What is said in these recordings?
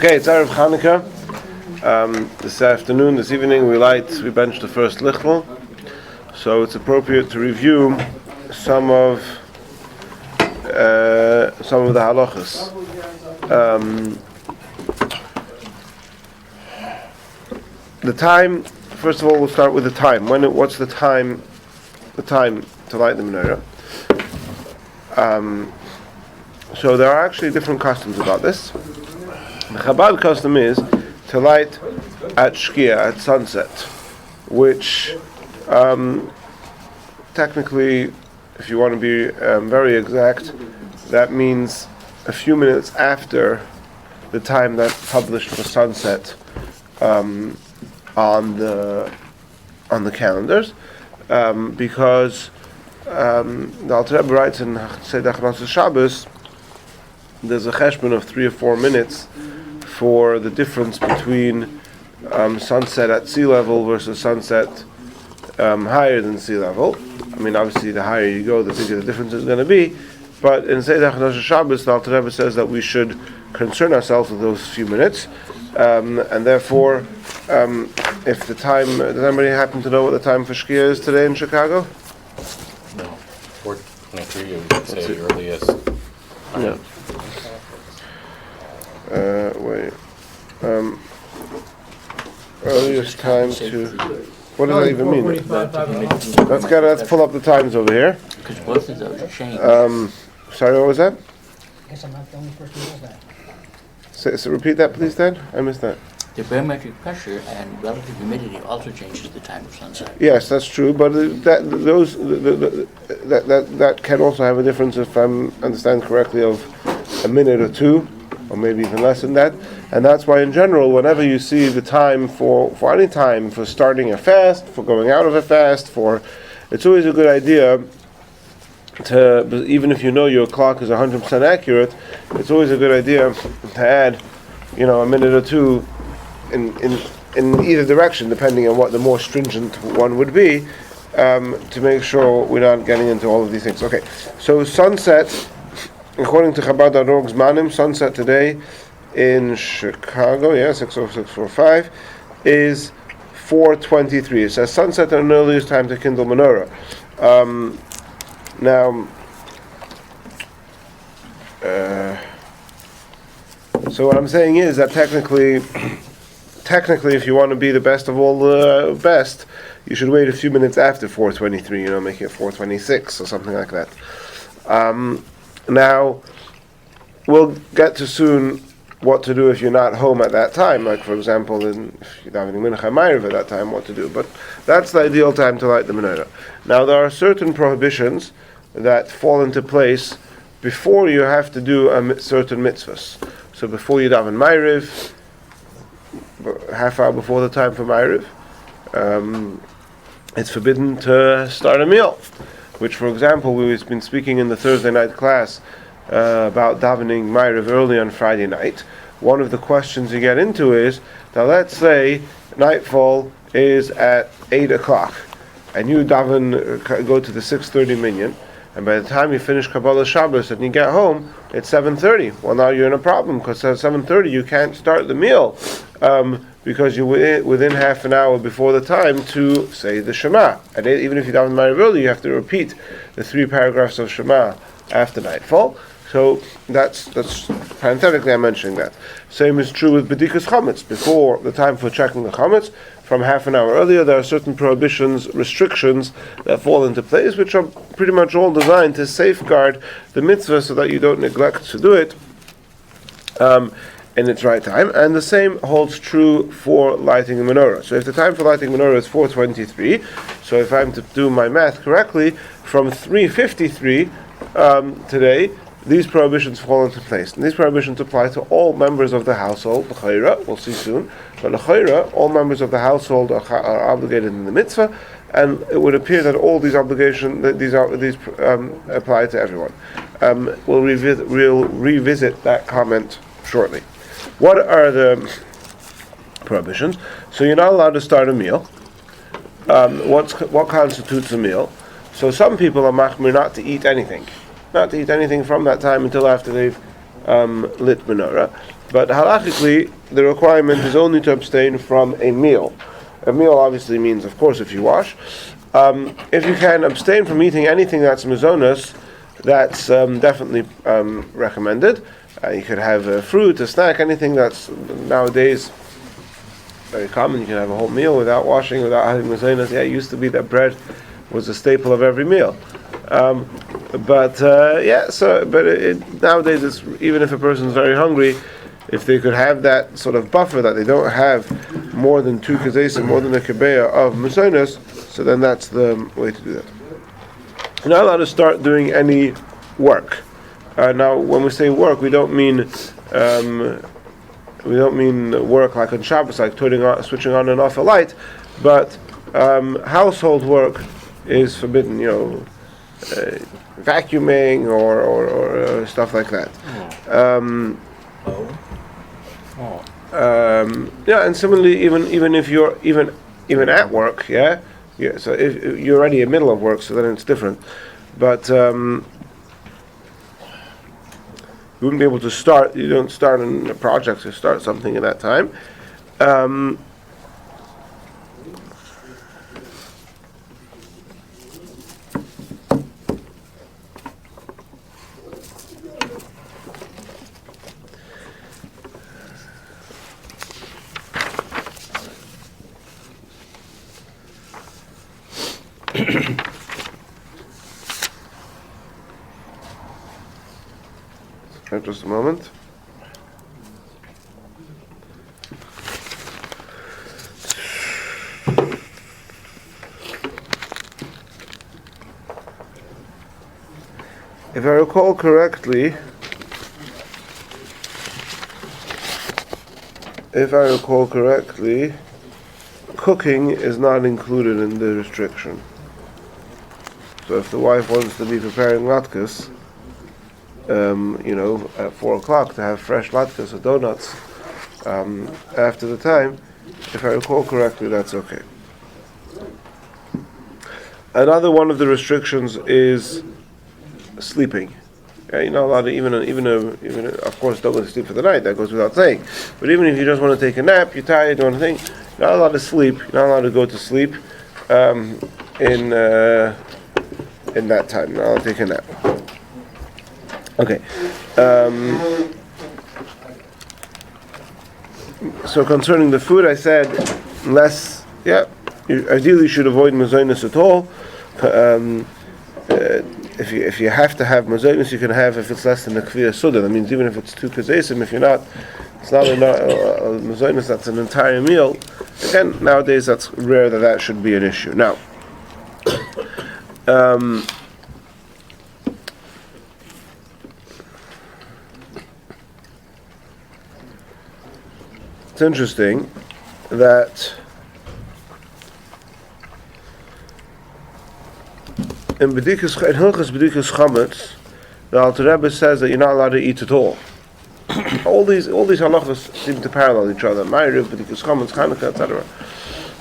Okay, it's Erev Chanukah. This evening, we bench the first lichtel. So it's appropriate to review some of the halachas. The time. First of all, we'll start with the time. What's the time? The time to light the menorah. So there are actually different customs about this. The Chabad custom is to light at Shkia, at sunset, which technically, if you want to be very exact, that means a few minutes after the time that's published for sunset on the calendars, because the Alter Rebbe writes in Seidach Nas Shabbos, there's a cheshbon of 3 or 4 minutes for the difference between sunset at sea level versus sunset higher than sea level. I mean, obviously, the higher you go, the bigger the difference is going to be. But in Seidach Nas Shabbos, the Alter Rebbe says that we should concern ourselves with those few minutes, and therefore, if the time, does anybody happen to know what the time for Shkia is today in Chicago? No, 4:23. You would say the earliest. Yeah. Earliest time to. What does that even mean? Let's pull up the times over here. Because both of those are changed. Sorry, what was that? I guess I'm not the only person who knows that. So repeat that, please, Dan. I missed that. The barometric pressure and relative humidity also changes the time of sunset. Yes, that's true, but that can also have a difference, if I understand correctly, of a minute or two, or maybe even less than that. And that's why, in general, whenever you see the time for any time, for starting a fast, for going out of a fast, it's always a good idea to, even if you know your clock is 100% accurate, it's always a good idea to add, a minute or two in either direction, depending on what the more stringent one would be, to make sure we're not getting into all of these things. Okay, so sunset, according to Chabad.org's Manim, sunset today in Chicago, 60645, is 4:23. It says sunset at an earliest time to kindle menorah. So what I'm saying is that technically, if you want to be the best of all the best, you should wait a few minutes after 4:23. Making it 4:26 or something like that. Now, we'll get to soon what to do if you're not home at that time. Like, for example, if you're having Mincha Ma'ariv at that time, what to do. But that's the ideal time to light the menorah. Now, there are certain prohibitions that fall into place before you have to do certain mitzvahs. So before you daven Ma'ariv, half hour before the time for Ma'ariv, it's forbidden to start a meal. Which, for example, we've been speaking in the Thursday night class about davening Ma'ariv early on Friday night. One of the questions you get into is that, let's say nightfall is at 8 o'clock, and you go to the 6:30 minyan, and by the time you finish Kabbalah Shabbos and you get home, it's 7:30. Well, now you're in a problem, because at 7:30 you can't start the meal, because you're within half an hour before the time to say the Shema. And even if you daven Ma'ariv early, you have to repeat the 3 paragraphs of Shema after nightfall. So that's parenthetically I'm mentioning that. Same is true with B'dikas Chametz. Before the time for checking the Chametz, from half an hour earlier, there are certain prohibitions, restrictions that fall into place, which are pretty much all designed to safeguard the mitzvah so that you don't neglect to do it in its right time. And the same holds true for lighting a menorah. So if the time for lighting a menorah is 4:23, so if I'm to do my math correctly, from 3:53 today, these prohibitions fall into place. And these prohibitions apply to all members of the household, l'chayra, we'll see soon, but l'chayra, all members of the household are obligated in the mitzvah, and it would appear that all these obligations, these apply to everyone. We'll revisit that comment shortly. What are the prohibitions? So you're not allowed to start a meal. What constitutes a meal? So some people are machmir not to eat anything from that time until after they've lit menorah. But halachically, the requirement is only to abstain from a meal. A meal obviously means, of course, if you wash. If you can abstain from eating anything that's mazonos, that's definitely recommended. You could have a fruit, a snack, anything that's nowadays very common. You can have a whole meal without washing, without having mazonos. Yeah, it used to be that bread was a staple of every meal. Nowadays, it's, even if a person's very hungry, if they could have that sort of buffer that they don't have more than 2 kazesim, more than a kebeah of mazonos, so then that's the way to do that. You're not allowed to start doing any work. Now, when we say work, we don't mean work like on Shabbos, like switching on and off a light, but household work is forbidden. Vacuuming or stuff like that. And similarly, even if you're even at work, yeah. So if you're already in the middle of work, so then it's different. But you wouldn't be able to start. You don't start in a project. You start something at that time. Just a moment. If I recall correctly, cooking is not included in the restriction. So if the wife wants to be preparing latkes, at 4 o'clock to have fresh latkes or donuts after the time, if I recall correctly, that's okay. Another one of the restrictions is sleeping. Yeah, you're not allowed to even of course don't go to sleep for the night, that goes without saying. But even if you just want to take a nap, you're tired, you want to think, you're not allowed to sleep. You're not allowed to go to sleep in that time. You're not allowed to take a nap. Okay. So concerning the food, I said you ideally should avoid mazonos at all. If you have to have mazonos, you can have if it's less than a kviya suda. That means even if it's 2 kazesim, if it's not mazonos, that's an entire meal. Again, nowadays that's rare that should be an issue. Now, it's interesting that in Hilchos B'dikas Chametz, the Alter Rebbe says that you're not allowed to eat at all. all these halachas seem to parallel each other. Ma'ariv, B'dikas Chametz, Chanukah, etc.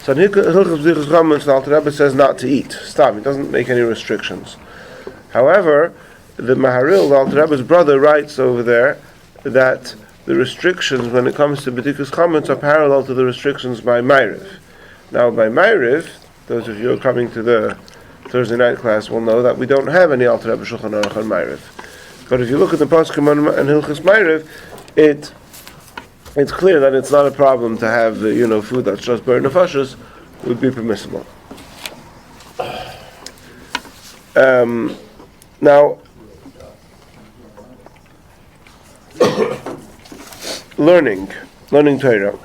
So in Hilchos B'dikas Chametz, the Alter Rebbe says not to eat. Stop. He doesn't make any restrictions. However, the Maharil, the Alter Rebbe's brother, writes over there that the restrictions when it comes to B'dikas Chametz are parallel to the restrictions by Ma'ariv. Now, by Ma'ariv, those of you who are coming to the Thursday night class will know that we don't have any Alter Rebbe Shulchan Aruch on Ma'ariv. But if you look at the Poskim and Hilchos Ma'ariv, it's clear that it's not a problem to have food that's just burn nefashos would be permissible. Now, learning Torah.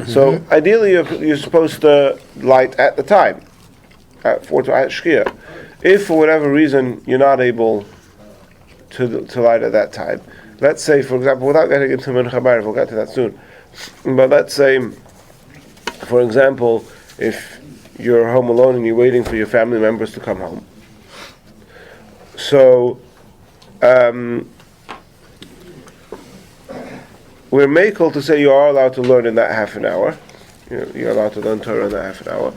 So ideally, you're supposed to light at the time, at Shkia. If for whatever reason you're not able to light at that time, let's say, for example, without getting into Mincha Ma'ariv, we'll get to that soon. But let's say, for example, if you're home alone and you're waiting for your family members to come home. So, we're makel to say you are allowed to learn in that half an hour. You're allowed to learn Torah in that half an hour.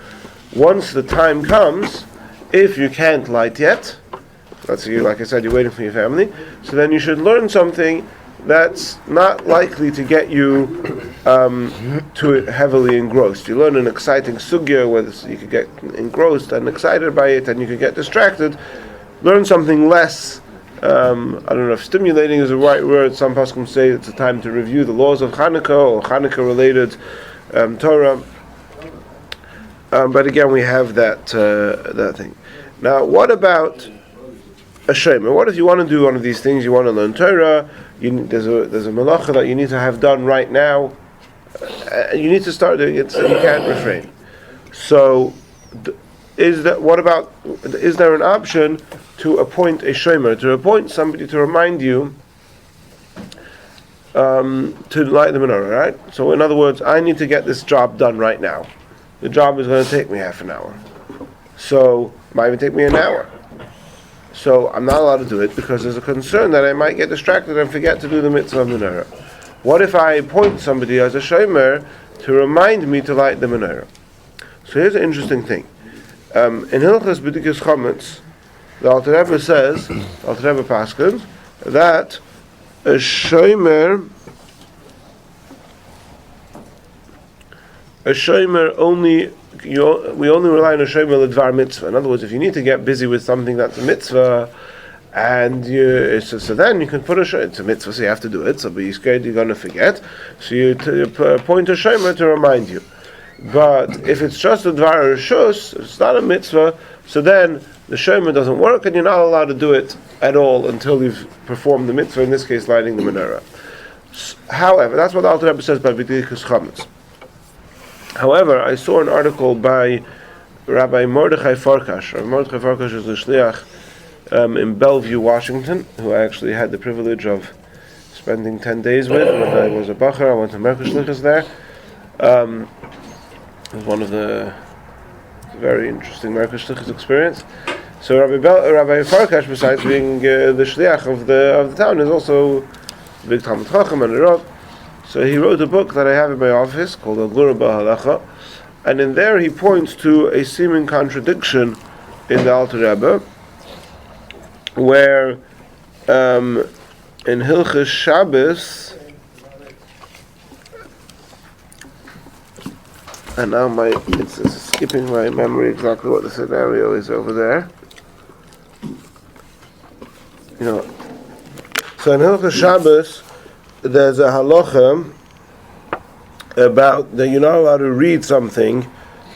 Once the time comes, if you can't light yet, let's say like I said, you're waiting for your family, so then you should learn something that's not likely to get you too heavily engrossed. You learn an exciting sugya where you could get engrossed and excited by it, and you could get distracted. Learn something less. I don't know if stimulating is the right word. Some poskim say it's a time to review the laws of Chanukah or Chanukah-related Torah. But again, we have that thing. Now, what about a shomer? What if you want to do one of these things? You want to learn Torah. There's a malacha that you need to have done right now. You need to start doing it, so you can't refrain. So, is there an option to appoint a shomer, to appoint somebody to remind you to light the menorah, right? So, in other words, I need to get this job done right now. The job is going to take me half an hour. So, it might even take me an hour. So I'm not allowed to do it because there's a concern that I might get distracted and forget to do the mitzvah of menorah. What if I appoint somebody as a shomer to remind me to light the menorah? So here's an interesting thing. In Hilchos B'dikus Chometz, the Alter Rebbe says, Alter Rebbe paskins, that a shomer we only rely on a shomer l'dvar mitzvah. In other words, if you need to get busy with something that's a mitzvah, and so then you can put it's a mitzvah, so you have to do it. So, but you're scared you're going to forget, so you appoint a shomer to remind you. But if it's just a dvar rishus, it's not a mitzvah. So then the shomer doesn't work, and you're not allowed to do it at all until you've performed the mitzvah. In this case, lighting the menorah. However, that's what the Alter Rebbe says by B'dikus Chometz. However, I saw an article by Rabbi Mordechai Farkash. Rabbi Mordechai Farkash is a shliach in Bellevue, Washington, who I actually had the privilege of spending 10 days with when I was a bacher. I went to Merkos Shlichus there. It was one of the very interesting Merkos Shlichus experience. So Rabbi Farkash, besides being the shliach of the town, is also a big Talmud Chacham and a Rav. So he wrote a book that I have in my office called Agura B'Halacha, and in there he points to a seeming contradiction in the Alter Rebbe, where in Hilchos Shabbos, and now it's skipping my memory exactly what the scenario is over there. So in Hilchos Shabbos, there's a halacha about that you're not allowed to read something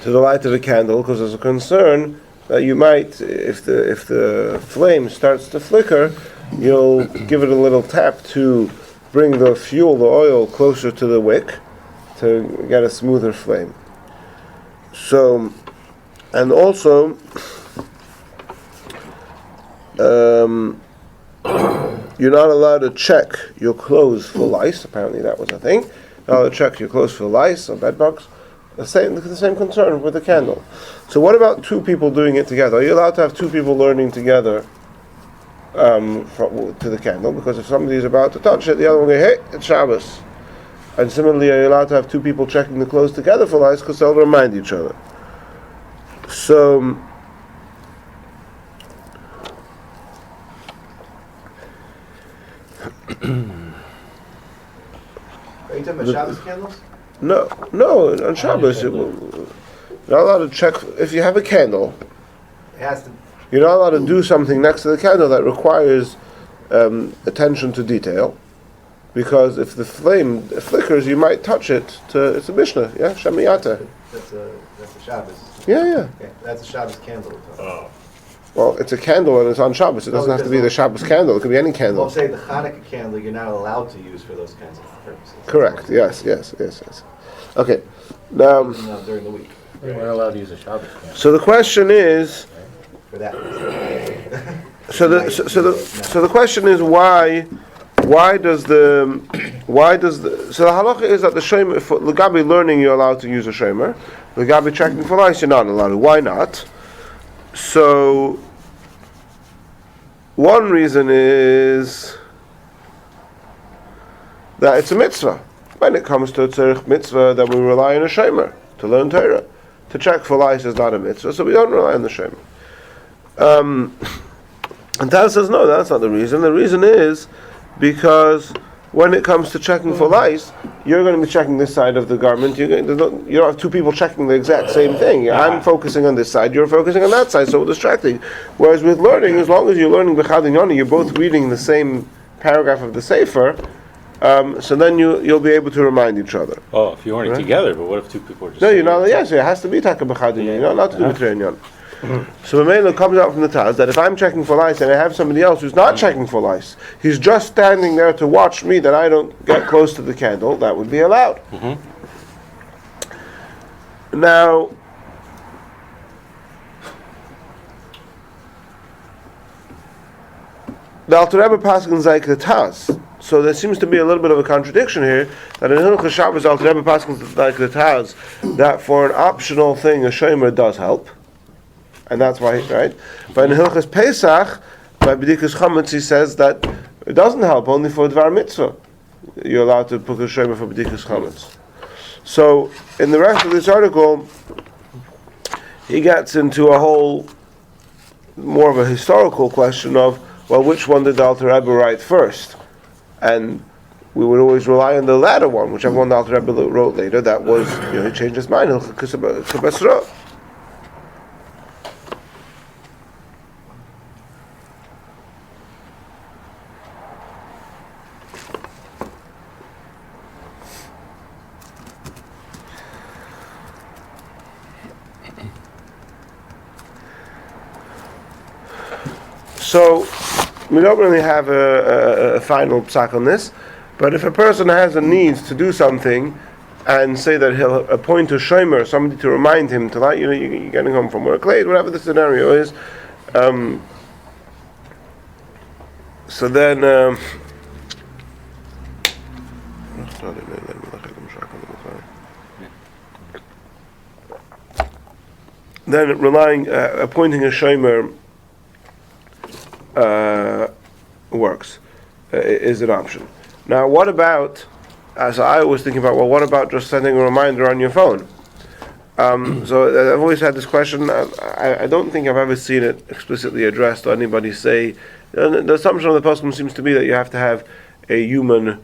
to the light of a candle because there's a concern that you might, if the flame starts to flicker, you'll give it a little tap to bring the oil closer to the wick to get a smoother flame. So, and also, you're not allowed to check your clothes for lice. Apparently that was a thing. You're not allowed to check your clothes for lice or bed bugs. The same concern with the candle. So what about two people doing it together? Are you allowed to have two people learning together to the candle? Because if somebody is about to touch it, the other one will go, hey, it's Shabbos. And similarly, are you allowed to have two people checking the clothes together for lice because they'll remind each other? So, Are you talking about Shabbos candles? No, on Shabbos, you're not allowed to check. If you have a candle, It has to. you're not allowed to do something next to the candle that requires attention to detail, because if the flame flickers, you might touch it. It's a Mishnah, yeah, Shemiyata. That's a Shabbos. Yeah. Okay, that's a Shabbos candle. Oh. Well, it's a candle and it's on Shabbos. It doesn't have to be the Shabbos candle. It could be any Well, candle. I'm saying the Hanukkah candle you're not allowed to use for those kinds of purposes. Correct. Yes. Okay. Now, During the week. We're not allowed to use a Shabbos candle. so the question is. For that. So the question is why does the halacha is that the shomer for Legabi learning you're allowed to use a shomer, Legabi checking for lice you're not allowed to. Why not? So one reason is that it's a mitzvah. When it comes to a tzarich mitzvah, then we rely on a shomer to learn Torah. To check for lice is not a mitzvah, so we don't rely on the shomer. And Taz says no, that's not the reason. The reason is because when it comes to checking for lice, you're going to be checking this side of the garment. You don't have two people checking the exact same thing. I'm focusing on this side, you're focusing on that side, so distracting. Whereas with learning, as long as you're learning B'chad Inyani, you're both reading the same paragraph of the Sefer, so then you'll be able to remind each other. Oh, if you weren't together, but what if two people are just... No, you're not. Yes, it has to be Taka B'chad Inyani. You're not allowed to do B'trei Inyan. So the Mela comes out from the Taz that if I'm checking for lice and I have somebody else who's not checking for lice, he's just standing there to watch me that I don't get close to the candle, that would be allowed. Now, the Alter Rebbe paskins like the Taz. So there seems to be a little bit of a contradiction here, that in Hilchos Shabbos Alter Rebbe paskins like the Taz, that for an optional thing a shomer does help. And that's why, right? But in Hilchos Pesach, by B'dikas Chametz, he says that it doesn't help, only for Dvar Mitzvah. You're allowed to put a shomer for B'dikas Chametz. So, in the rest of this article, he gets into a whole, more of a historical question of, well, which one did the Alter Rebbe write first? And we would always rely on the latter one, whichever one the Alter Rebbe wrote later. That was, he changed his mind. So, we don't really have a final psak on this, but if a person has a need to do something, and say that he'll appoint a shomer, somebody to remind him to, like, you're getting home from work late, whatever the scenario is, so then, appointing a shomer works, is an option. Now, what about, so I was thinking about, well, what about just sending a reminder on your phone? So I've always had this question. I don't think I've ever seen it explicitly addressed or anybody say, the assumption of the poskim seems to be that you have to have a human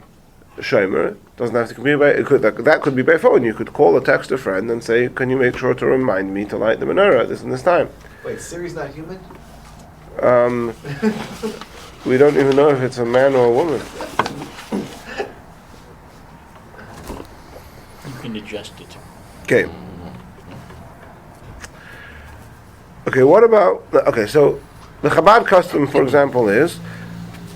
shomer. It doesn't have to be that could be by phone. You could call or text a friend and say, can you make sure to remind me to light the menorah at this and this time? Wait, Siri's not human? We don't even know if it's a man or a woman. You can adjust it. Okay. Okay, what about... Okay, so the Chabad custom, for example, is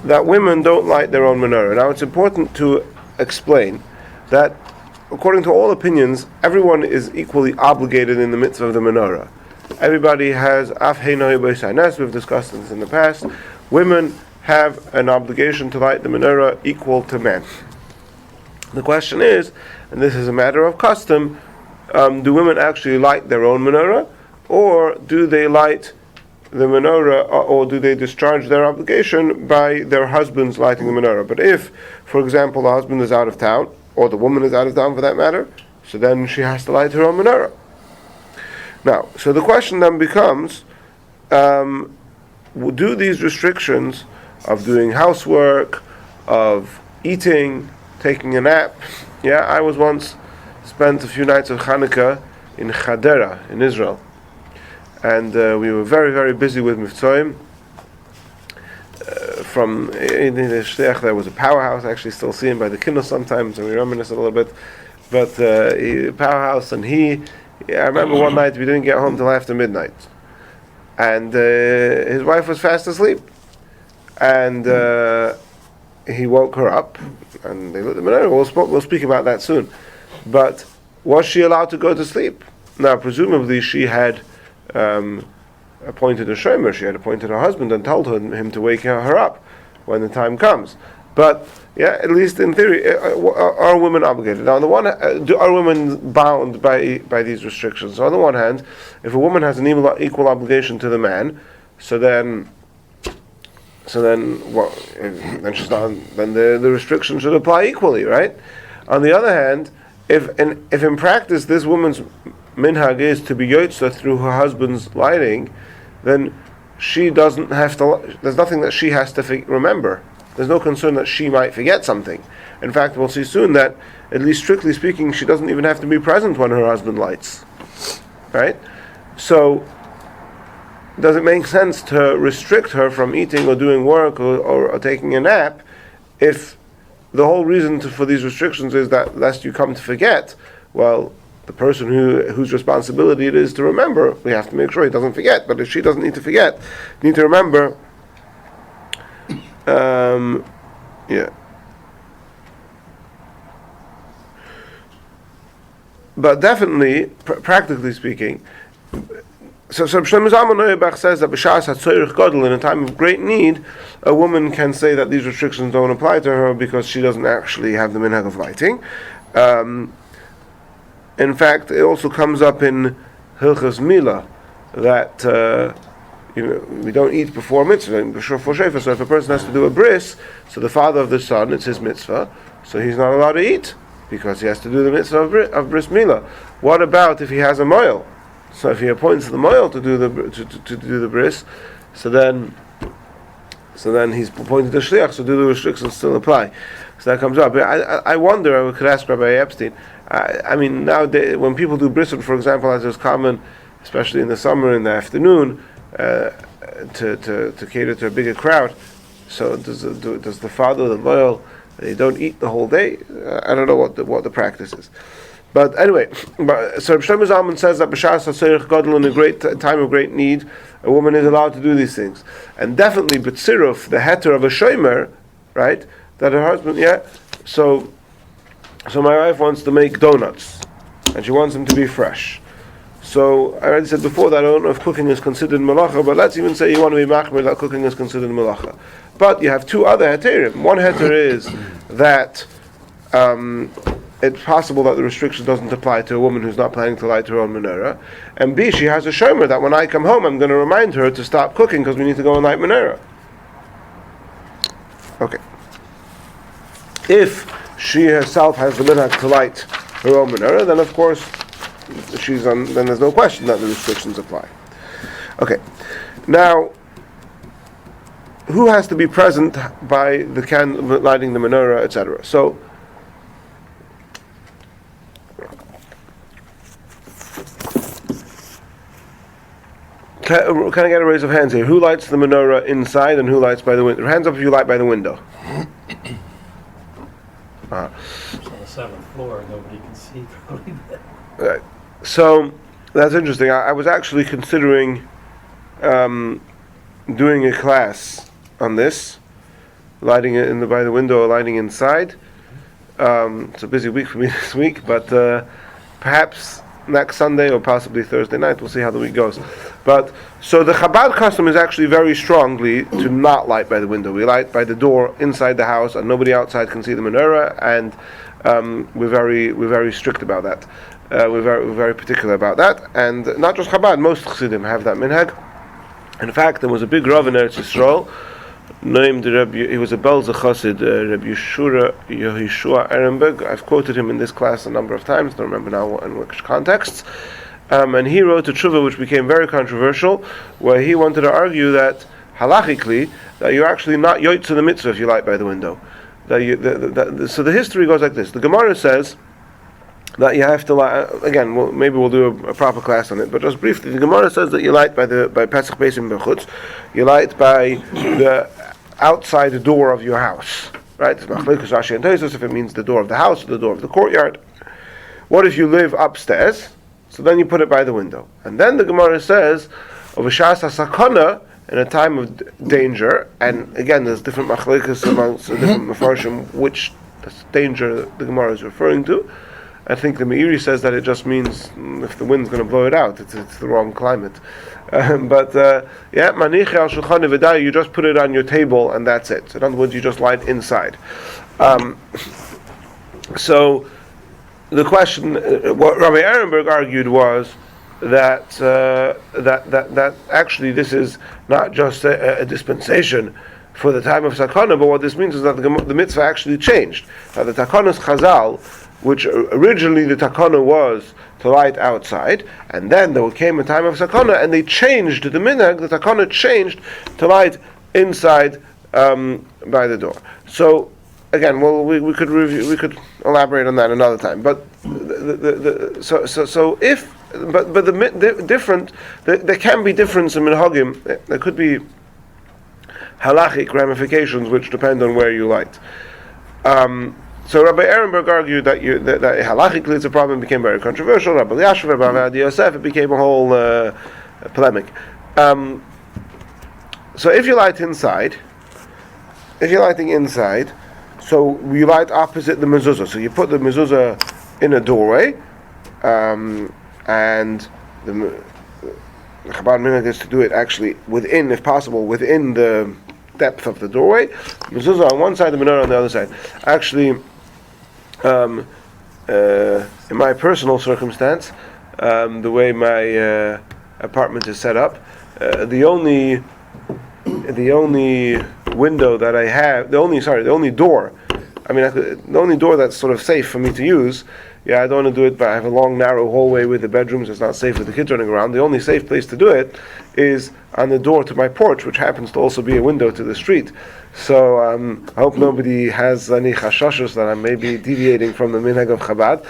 that women don't light their own menorah. Now, it's important to explain that, according to all opinions, everyone is equally obligated in the mitzvah of the menorah. Everybody has af heinoi b'saynes. We've discussed this in the past. Women have an obligation to light the menorah equal to men. The question is, and this is a matter of custom, do women actually light their own menorah, or do they light the menorah, or do they discharge their obligation by their husbands lighting the menorah? But if, for example, the husband is out of town, or the woman is out of town for that matter, so then she has to light her own menorah. Now, so the question then becomes, do these restrictions of doing housework, of eating, taking a nap? Yeah, I was once spent a few nights of Chanukah in Hadera, in Israel. And we were very, very busy with Mivtzoim. From in the Shteach, there was a powerhouse. I actually still see him by the Kindle sometimes, and we reminisce a little bit. But powerhouse, and I remember one night we didn't get home till after midnight. And his wife was fast asleep. And he woke her up, and they lit the menorah. We'll speak about that soon. But was she allowed to go to sleep? Now, presumably she had appointed a shomer. She had appointed her husband and told him to wake her up when the time comes. But yeah, at least in theory, are women obligated? Now, on the one hand, are women bound by these restrictions? So on the one hand, if a woman has an equal obligation to the man, so then she's not. Then the restriction should apply equally, right? On the other hand, if in practice this woman's minhag is to be yotza through her husband's lighting, then she doesn't have to. There's nothing that she has to remember. There's no concern that she might forget something. In fact, we'll see soon that, at least strictly speaking, she doesn't even have to be present when her husband lights. Right? So, does it make sense to restrict her from eating or doing work or taking a nap if the whole reason for these restrictions is that lest you come to forget? Well, the person whose responsibility it is to remember, we have to make sure he doesn't forget. But if she doesn't need to forget, need to remember. Yeah. But definitely, practically speaking, so Shlomo Zalman Auerbach says that b'shas hatzorich gadol, in a time of great need, a woman can say that these restrictions don't apply to her because she doesn't actually have the minhag of lighting. In fact, it also comes up in Hilchas Mila that we don't eat before mitzvah, before shefa. So if a person has to do a bris, so the father of the son, it's his mitzvah, so he's not allowed to eat because he has to do the mitzvah of bris Mila. What about if he has a moil? So if he appoints the moil to do the bris, so then he's appointed the shliach. So do the restrictions still apply? So that comes up. I wonder. I could ask Rabbi Epstein. I mean, nowadays when people do bris, for example, as is common, especially in the summer in the afternoon, to cater to a bigger crowd. So does the father, the moil, they don't eat the whole day? I don't know what the practice is. But anyway, so Shlomo Zalman says that b'shas hatzorich gadol, in a great time of great need, a woman is allowed to do these things. And definitely b'tziruf, the heter of a shomer, right, that her husband, so my wife wants to make donuts, and she wants them to be fresh. So I already said before that I don't know if cooking is considered malacha, but let's even say you want to be machmir that cooking is considered malacha. But you have two other heterim. One heter is that it's possible that the restriction doesn't apply to a woman who's not planning to light her own menorah. And B, she has a shomer that when I come home I'm going to remind her to stop cooking because we need to go and light menorah. Okay. If she herself has the minhag to light her own menorah, then of course then there's no question that the restrictions apply. Okay. Now, who has to be present by the lighting the menorah, etc.? So, can I get a raise of hands here? Who lights the menorah inside and who lights by the window? Hands up if you light by the window. It's on the 7th floor, nobody can see probably. Right. So that's interesting. I was actually considering doing a class on this, lighting it by the window or lighting inside. It's a busy week for me this week, but perhaps next Sunday or possibly Thursday night. We'll see how the week goes. But so the Chabad custom is actually very strongly to not light by the window. We light by the door inside the house, and nobody outside can see the menorah. And we're very strict about that. We're very particular about that. And not just Chabad, most Chassidim have that minhag. In fact, there was a big Rav in Eretz Yisrael named Rabbi. He was a Belzer Chassid, Rabbi Yehoshua Ehrenberg. I've quoted him in this class a number of times. Don't remember now in which contexts. And he wrote a tshuva which became very controversial, where he wanted to argue that halachically that you're actually not yoytz to the mitzvah if you light by the window. So the history goes like this. The Gemara says that you have to light. Again, maybe we'll do a proper class on it, but just briefly, the Gemara says that you light by Pesach Beisim Bechutz. You light by the outside door of your house, right? It's machlokes Rashi and Tosfos if it means the door of the house or the door of the courtyard. What if you live upstairs? So then you put it by the window. And then the Gemara says, of a shas sakana, in a time of danger, and again there's different machlokes amongst different mefarshim which danger the Gemara is referring to. I think the Meiri says that it just means if the wind's going to blow it out, it's the wrong climate. Maniche al shulchan v'day, you just put it on your table and that's it. So in other words, you just light inside. So the question, what Rabbi Ehrenberg argued was that actually this is not just a dispensation for the time of Sakana, but what this means is that the mitzvah actually changed. Now the Takanas Chazal, which originally the Takana was to light outside, and then there came a time of Sakana, and they changed the minhag. The Takana changed to light inside by the door. So again, well, we could review, we could elaborate on that another time. But so if there can be difference in minhagim. There could be halachic ramifications which depend on where you light. So Rabbi Ehrenberg argued that halachically it's a problem, became very controversial. Rabbi Eliyahu, Rabbi Yosef, it became a whole polemic. So if you light inside, if you're lighting inside, so you light opposite the mezuzah. So you put the mezuzah in a doorway, and the Chabad minhag is to do it actually within, if possible, within the depth of the doorway. Mezuzah on one side, the menorah on the other side. Actually, in my personal circumstance, the way my apartment is set up, the only window that I have, the only door. I mean, the only door that's sort of safe for me to use. Yeah, I don't want to do it, but I have a long, narrow hallway with the bedrooms. It's not safe with the kids running around. The only safe place to do it is on the door to my porch, which happens to also be a window to the street. So I hope nobody has any chashashos that I may be deviating from the minhag of Chabad.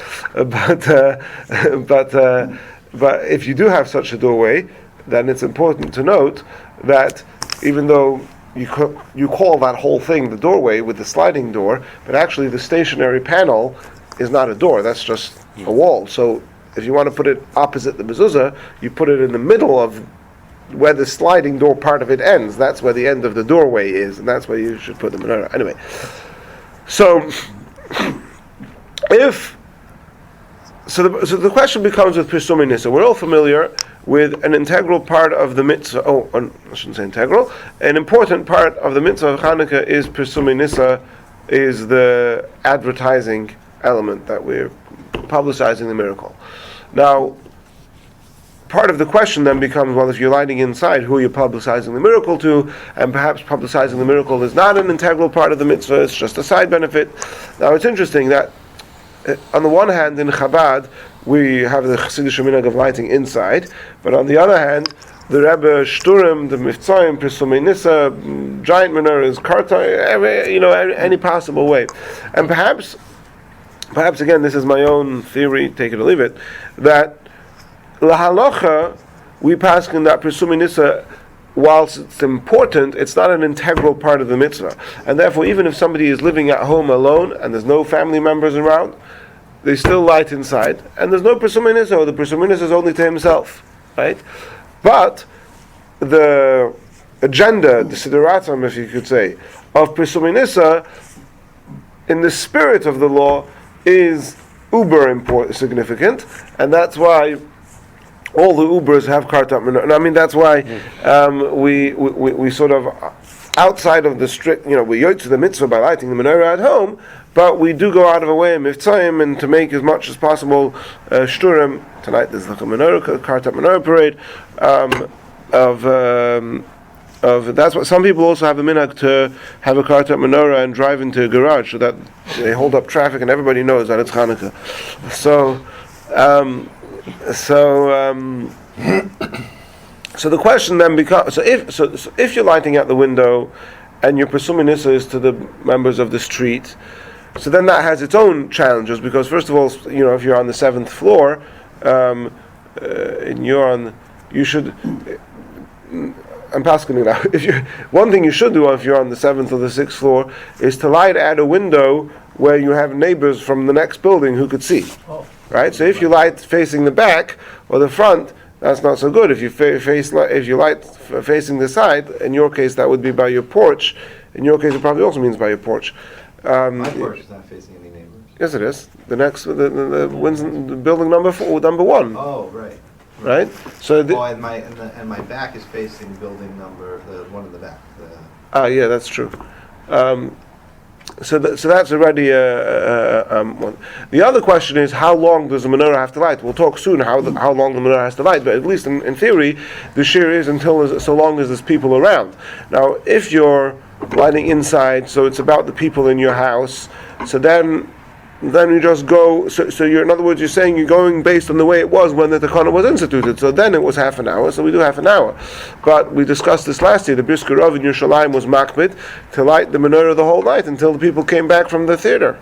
But if you do have such a doorway, then it's important to note that even though you call that whole thing the doorway with the sliding door, but actually the stationary panel is not a door, that's just a wall. So if you want to put it opposite the mezuzah, you put it in the middle of where the sliding door part of it ends. That's where the end of the doorway is, and that's where you should put the menorah. Anyway, so the question becomes with Pirsumei Nisa. We're all familiar with an integral part of the mitzvah. I shouldn't say integral. An important part of the mitzvah of Chanukah is Pirsumei Nisa, is the advertising element that we're publicizing the miracle. Now, part of the question then becomes, well, if you're lighting inside, who are you publicizing the miracle to? And perhaps publicizing the miracle is not an integral part of the mitzvah, it's just a side benefit. Now, it's interesting that on the one hand, in Chabad, we have the Chassidish minhag of lighting inside, but on the other hand, the Rebbe Shturim, the Miftzayim, Pirsumei Nisa, giant menorahs, karta, any possible way. And perhaps again, this is my own theory, take it or leave it, that lahalacha, we paskin that Pirsumei Nisa, whilst it's important, it's not an integral part of the mitzvah. And therefore, even if somebody is living at home alone and there's no family members around, they still light inside, and there's no Pirsumei Nisa, or the Pirsumei Nisa is only to himself, right? But the agenda, the siduratzam, if you could say, of Pirsumei Nisa, in the spirit of the law, is uber significant, and that's why all the Ubers have kartat menorah. I mean, that's why we sort of, outside of the strict, we yotze the mitzvah by lighting the menorah at home, but we do go out of our way in Miftzayim and to make as much as possible shturim. Tonight there's like a kartat menorah parade of that's what some people also have a minhag to have a kartat menorah and drive into a garage so that they hold up traffic and everybody knows that it's Chanukah. So the question then becomes: if you're lighting out the window and your Pirsumei Nisa is to the members of the street, so then that has its own challenges, because first of all, if you're on the 7th floor, and you should. I'm passing it out. One thing you should do if you're on the 7th or the 6th floor is to light at a window where you have neighbors from the next building who could see. Right? So if you light facing the back or the front, that's not so good. If you light facing the side, in your case that would be by your porch. In your case, it probably also means by your porch. My porch is not facing any neighbors. Yes, it is. The next, the building number 1. Oh, right. Right. So and my back is facing building number the one in the back. Yeah, that's true. So that's already one. The other question is, how long does the menorah have to light? We'll talk soon how long the menorah has to light, but at least in theory, the shir is so long as there's people around. Now, if you're lighting inside, so it's about the people in your house, so then then you just go. So you're, in other words, you're saying you're going based on the way it was when the takana was instituted. So then it was half an hour. So we do half an hour. But we discussed this last year. The Brisker Rav in Yerushalayim was makbid to light the menorah the whole night until the people came back from the theater,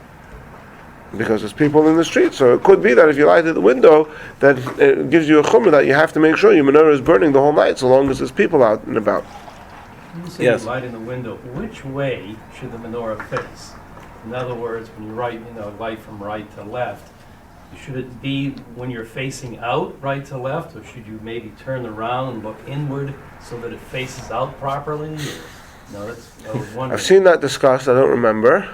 because there's people in the street. So it could be that if you light at the window, that it gives you a chumrah that you have to make sure your menorah is burning the whole night, so long as there's people out and about. When you say Yes. you light in the window, which way should the menorah face? In other words, when you light from right to left, should it be when you're facing out, right to left, or should you maybe turn around and look inward so that it faces out properly? No, I was wondering. I've seen that discussed. I don't remember.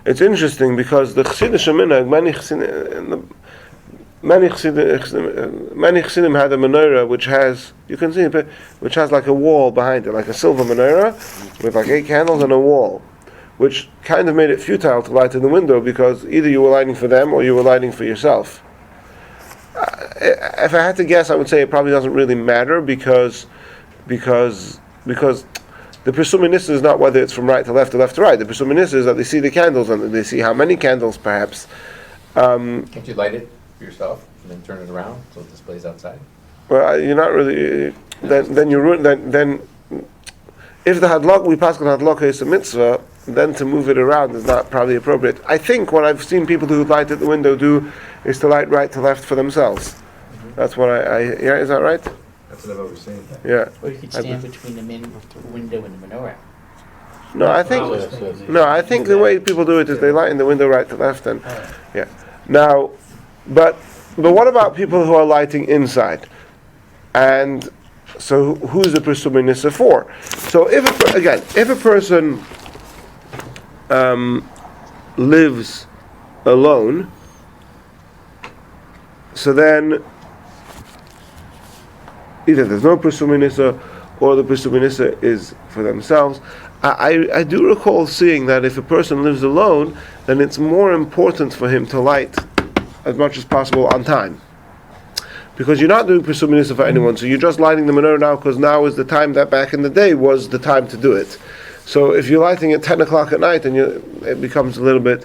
It's interesting because the Chassidish minhag, many Chassidim had a menorah which has, you can see it, which has like a wall behind it, like a silver menorah with like 8 candles and a wall, which kind of made it futile to light in the window because either you were lighting for them or you were lighting for yourself. If I had to guess, I would say it probably doesn't really matter because the presuminissa is not whether it's from right to left or left to right. The presuminissa is that they see the candles and they see how many candles perhaps. Can't you light it for yourself and then turn it around so it displays outside? Well, you're not really. Then you ruin. Then if the hadlok, we pass on hadlok is a mitzvah, then to move it around is not probably appropriate. I think what I've seen people who light at the window do is to light right to left for themselves. Mm-hmm. That's what yeah, is that right? That's what I've always seen. Yeah. Or you could stand between the window and the menorah. No, I think the way people do it is they light in the window right to left, and yeah. Now, but what about people who are lighting inside? And so who's the presuminissa for? So if a person lives alone, so then either there's no presuminissa or the presuminissa is for themselves. I do recall seeing that if a person lives alone, then it's more important for him to light as much as possible on time, because you're not doing presuminissa for anyone, so you're just lighting the menorah now because now is the time that back in the day was the time to do it. So if you're lighting at 10 o'clock at night, and it becomes a little bit.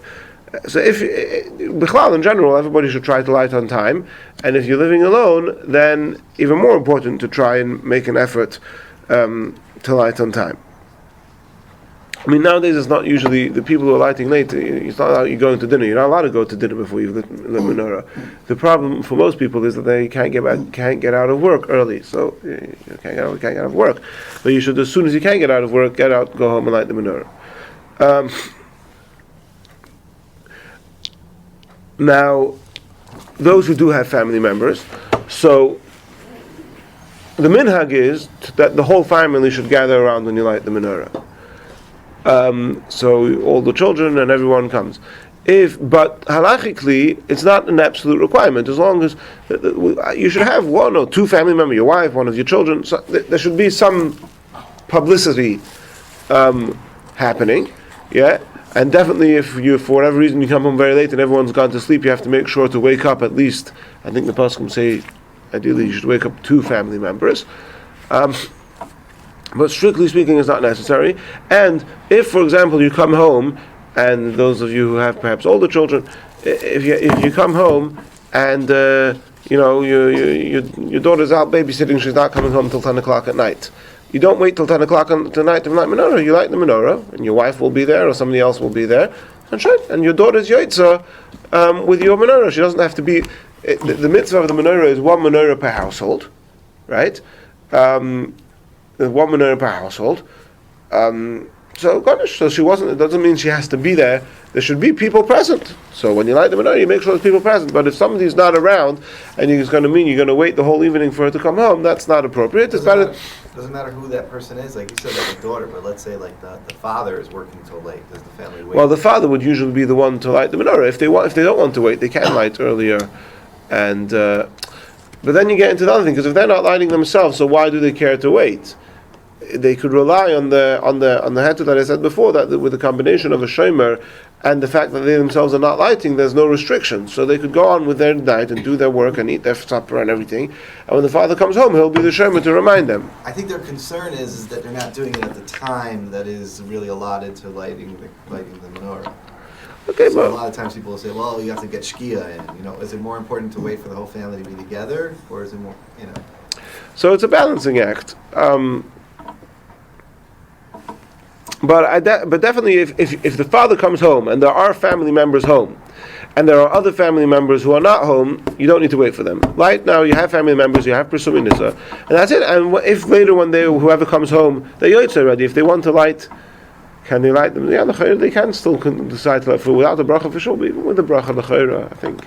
So if in general, everybody should try to light on time, and if you're living alone, then even more important to try and make an effort to light on time. I mean, nowadays it's not usually the people who are lighting late. It's not like you're going to dinner. You're not allowed to go to dinner before you lit the menorah. The problem for most people is that they can't get out of work early. So you can't get out of work. But you should, as soon as you can get out of work, get out, go home and light the menorah. Now, those who do have family members, so the minhag is that the whole family should gather around when you light the menorah. So all the children and everyone comes. But halachically, it's not an absolute requirement. As long as you should have 1 or 2 family members, your wife, one of your children. So there should be some publicity happening. Yeah. And definitely, if you, for whatever reason, you come home very late and everyone's gone to sleep, you have to make sure to wake up at least. I think the poskim say, ideally, you should wake up 2 family members. But strictly speaking, it's not necessary. And if, for example, you come home, and those of you who have perhaps older children, if you come home and your daughter's out babysitting, she's not coming home till 10 o'clock at night. You don't wait till 10 o'clock tonight to light menorah. You light the menorah, and your wife will be there, or somebody else will be there, and your daughter's yotzah with your menorah. She doesn't have to be. The mitzvah of the menorah is 1 menorah per household, right? 1 menorah per household. So she wasn't. It doesn't mean she has to be there. There should be people present. So when you light the menorah, you make sure there's people present. But if somebody's not around, and it's going to mean you're going to wait the whole evening for her to come home, that's not appropriate. It's better. Doesn't matter who that person is. Like you said, like a daughter. But let's say like the father is working till late. Does the family wait? Well, the father would usually be the one to light the menorah. If they don't want to wait, they can light earlier. And but then you get into the other thing, because if they're not lighting themselves, so why do they care to wait? They could rely on the heter that I said before, that with the combination of a shomer and the fact that they themselves are not lighting, there's no restriction. So they could go on with their night and do their work and eat their supper and everything. And when the father comes home, he'll be the shomer to remind them. I think their concern is that they're not doing it at the time that is really allotted to lighting the menorah. Okay, So a but lot of times people will say, well, you have to get shkia in. Is it more important to wait for the whole family to be together, or is it more, so it's a balancing act. But definitely, if the father comes home and there are family members home, and there are other family members who are not home, you don't need to wait for them. Right now, you have family members, you have Presuming Nisa, and that's it. And if later when whoever comes home, they're Yotze already, if they want to light, can they light them? Yeah, they can still decide to light food without the bracha for sure, but even with the bracha, I think.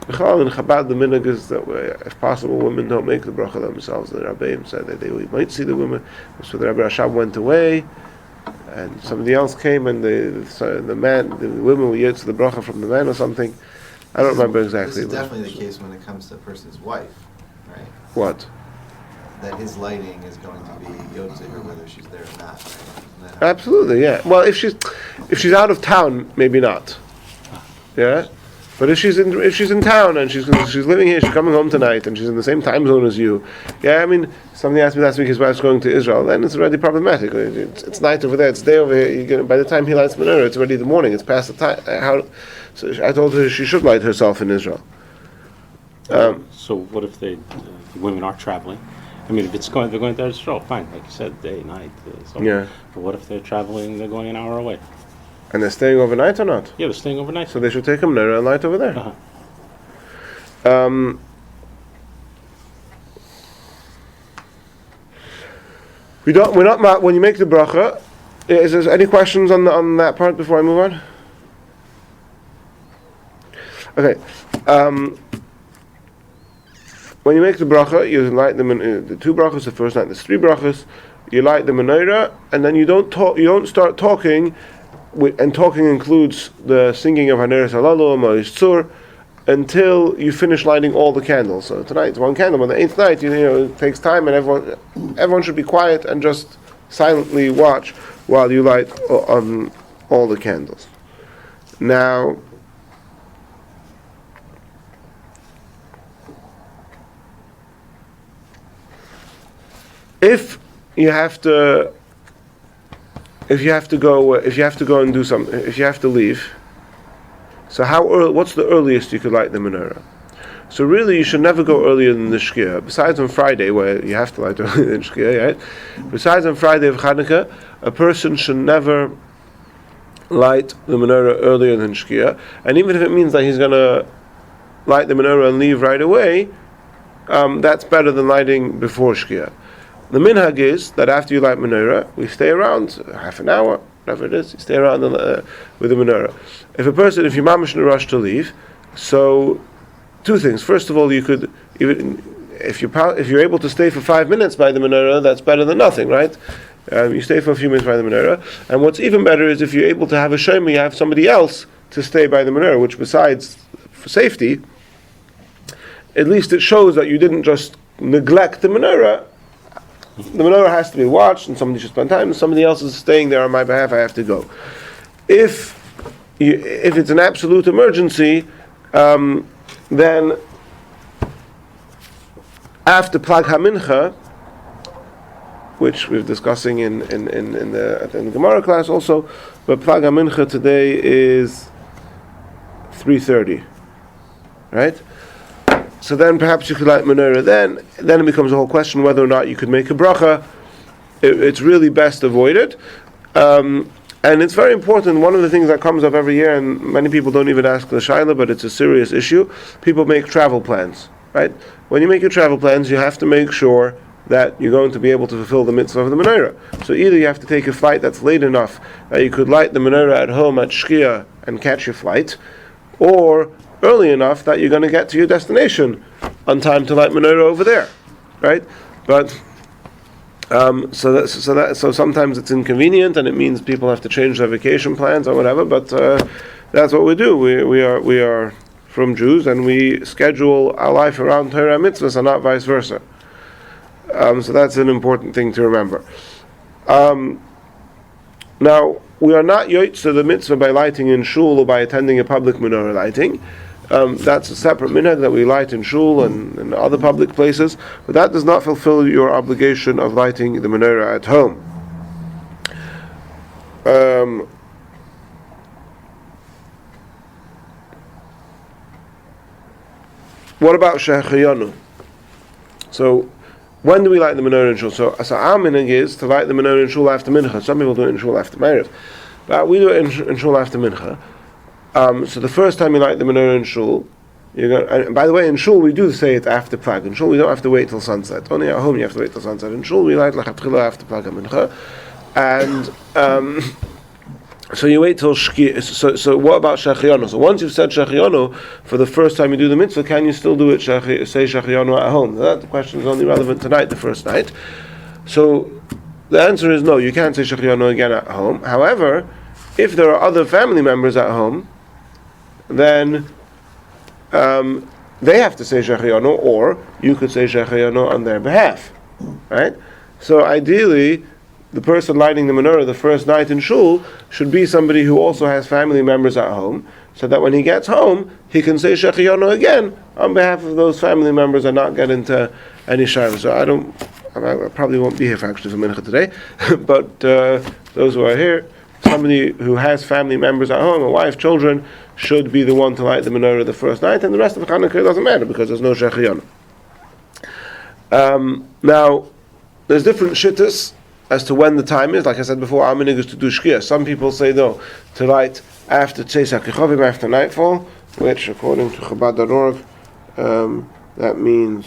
In Chabad, the minhag is that if possible, women don't make the bracha themselves. The Rabbi said that they might see the women. So the Rabbi Rashab went away, and somebody else came, and the women were yet to the bracha from the man or something. I don't remember exactly. This is definitely the case when it comes to a person's wife, right? What? That his lighting is going to be Yotze, or whether she's there or not. Right? Absolutely, yeah. Well, if she's out of town, maybe not. Yeah. But if she's in town and she's living here, she's coming home tonight, and she's in the same time zone as you, yeah. I mean, somebody asked me last week his wife's going to Israel. Then it's already problematic. It's night over there. It's day over here. By the time he lights menorah, it's already the morning. It's past the time. So I told her she should light herself in Israel. So what if the women are traveling? I mean, if they're going to Israel, fine. Like you said, day, night. Yeah. But what if they're traveling? They're going an hour away. And they're staying overnight or not? Yeah, they're staying overnight. So they should take a menorah and light over there. Uh-huh. We're not when you make the bracha. Is there any questions on that part before I move on? Okay. When you make the bracha, you light the two brachas. The first night there's three brachas. You light the menorah, and then you don't talk. You don't start talking. And talking includes the singing of Haneres Halalu, Ma'is Tzur, until you finish lighting all the candles. So tonight it's one candle. On the eighth night, it takes time, and everyone should be quiet and just silently watch while you light on all the candles. Now, if you have to go and do something, if you have to leave, so what's the earliest you could light the menorah? So really, you should never go earlier than the Shkia. Besides on Friday, where you have to light earlier than Shkia, right? Besides on Friday of Chanukah, a person should never light the menorah earlier than Shkia. And even if it means that he's going to light the menorah and leave right away, that's better than lighting before Shkia. The minhag is that after you light menorah, we stay around half an hour, whatever it is. You stay around with the menorah. If you're mamish in a rush to leave, so two things. First of all, you could even if you're able to stay for 5 minutes by the menorah, that's better than nothing, right? You stay for a few minutes by the menorah, and what's even better is if you're able to have a shomer, you have somebody else to stay by the menorah, which besides for safety, at least it shows that you didn't just neglect the menorah. The menorah has to be watched, and somebody should spend time, and somebody else is staying there on my behalf. I have to go. If it's an absolute emergency, then after Plag HaMincha, which we're discussing in the Gemara class also, but Plag HaMincha today is 3:30, right? So then perhaps you could light menorah then it becomes a whole question whether or not you could make a bracha. It's really best avoided. And it's very important. One of the things that comes up every year, and many people don't even ask the shaila, but it's a serious issue. People make travel plans, right? When you make your travel plans, you have to make sure that you're going to be able to fulfill the mitzvah of the menorah. So either you have to take a flight that's late enough that you could light the menorah at home at Shkia and catch your flight, or early enough that you're going to get to your destination on time to light menorah over there, right? But so sometimes it's inconvenient, and it means people have to change their vacation plans or whatever. But that's what we do. We are from Jews, and we schedule our life around Torah mitzvahs, and not vice versa. So that's an important thing to remember. Now, we are not yotze the mitzvah by lighting in shul or by attending a public menorah lighting. That's a separate minhag that we light in shul and other public places, but that does not fulfill your obligation of lighting the menorah at home. what about Shechayonu? So, when do we light the menorah in shul? So our minhag is to light the menorah in shul after mincha. Some people do it in shul after Ma'ariv, but we do it in shul after mincha. So the first time you light the menorah in shul, and by the way, in shul we do say it after plag. In shul we don't have to wait till sunset. Only at home you have to wait till sunset. In shul we light lachatchila after plag mincha, and so you wait till shki. So what about shechiyonu? So once you've said shechiyonu for the first time you do the mitzvah, can you still do it say shechiyonu at home? That question is only relevant tonight, the first night. So the answer is no. You can't say shechiyonu again at home. However, if there are other family members at home, then they have to say shechiyonu, or you could say shechiyonu on their behalf, right? So ideally, the person lighting the menorah the first night in shul should be somebody who also has family members at home, so that when he gets home, he can say shechiyonu again on behalf of those family members and not get into any shayla. So I probably won't be here for mincha today, but those who are here, somebody who has family members at home, a wife, children, should be the one to light the menorah the first night, and the rest of the Chanukah doesn't matter because there's no shechiyonu. Now, there's different shittas as to when the time is. Like I said before, our minhag is to do shkia. Some people say no, to light after Tzeis HaKechovim, after nightfall, which according to Chabad.org, that means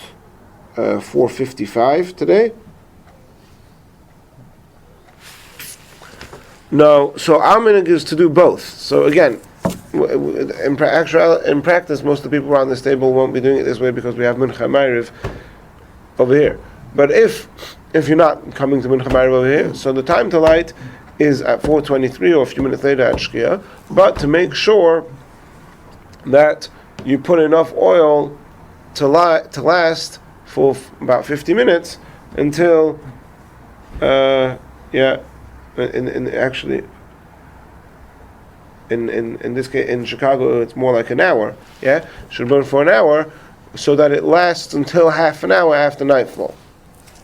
4:55 today. No, so our minhag is to do both. So again, in practice, most of the people around this table won't be doing it this way because we have Mincha Ma'ariv over here. But if you're not coming to Mincha Ma'ariv over here, so the time to light is at 4:23 or a few minutes later at Shkia. But to make sure that you put enough oil to last for about 50 minutes until in this case in Chicago it's more like an hour. Yeah, should burn for an hour so that it lasts until half an hour after nightfall.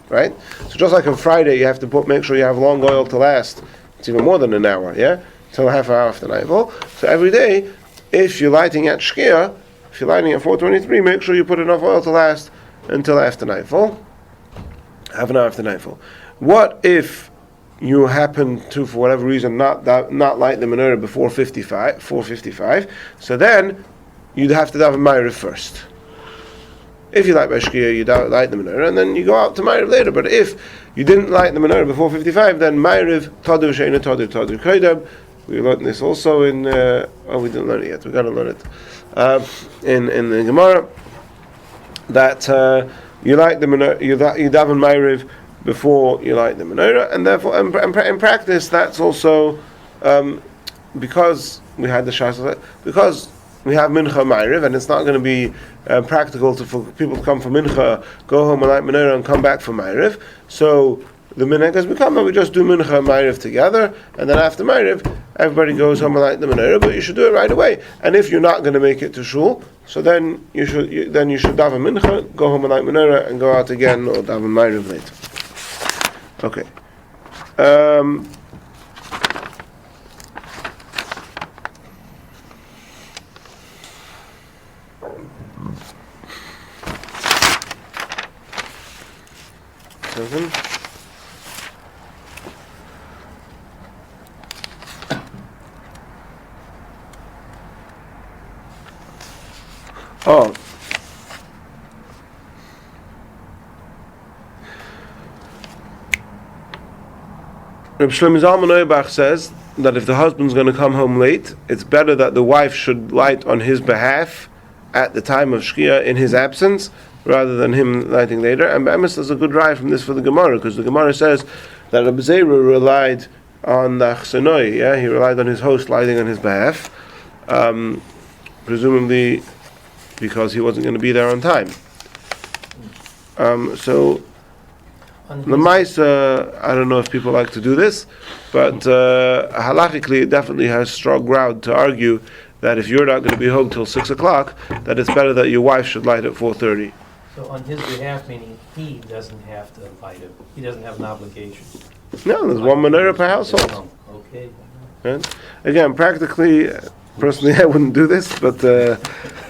Right? So just like on Friday, you have to make sure you have long oil to last. It's even more than an hour, yeah? Till half an hour after nightfall. So every day, if you're lighting at Shkia, if you're lighting at 4:23, make sure you put enough oil to last until after nightfall. Half an hour after nightfall. What if you happen to, for whatever reason, not light the menorah before 4:55? So then, you'd have to daven Ma'ariv first. If you light by Shkia, you light the menorah, and then you go out to Ma'ariv later. But if you didn't light the menorah before 55, then Ma'ariv, Tadu, Sheina, Tadu, Koidab. We learned this also in, we didn't learn it yet, we got to learn it. In the Gemara, that you light the menorah, you daven Ma'ariv before you light the menorah, and therefore, in practice, that's also, because we had the Shas, because we have Mincha Ma'ariv, and it's not going to be practical for people to come for Mincha, go home and light Menorah and come back for Ma'ariv. So the minhag has become that we just do Mincha and Ma'ariv together, and then after Ma'ariv, everybody goes home and light the Menorah, but you should do it right away. And if you're not going to make it to shul, so then you should daven Mincha, go home and light Menorah, and go out again or daven Ma'ariv later. Okay. Oh. Reb Shlomo Zalman Auerbach says that if the husband's going to come home late, it's better that the wife should light on his behalf at the time of Shkia in his absence, rather than him lighting later. And Be'emes is a good drive from this for the Gemara, because the Gemara says that Rabbi Zera relied on the Chsenoi, he relied on his host lighting on his behalf, presumably because he wasn't going to be there on time. So the Maisa, I don't know if people like to do this, but halachically it definitely has strong ground to argue that if you're not going to be home till 6 o'clock, that it's better that your wife should light at 4:30. So on his behalf, meaning he doesn't have to light it. He doesn't have an obligation. No, there's one menorah per household. Okay. Right? Again, practically, Personally, I wouldn't do this, but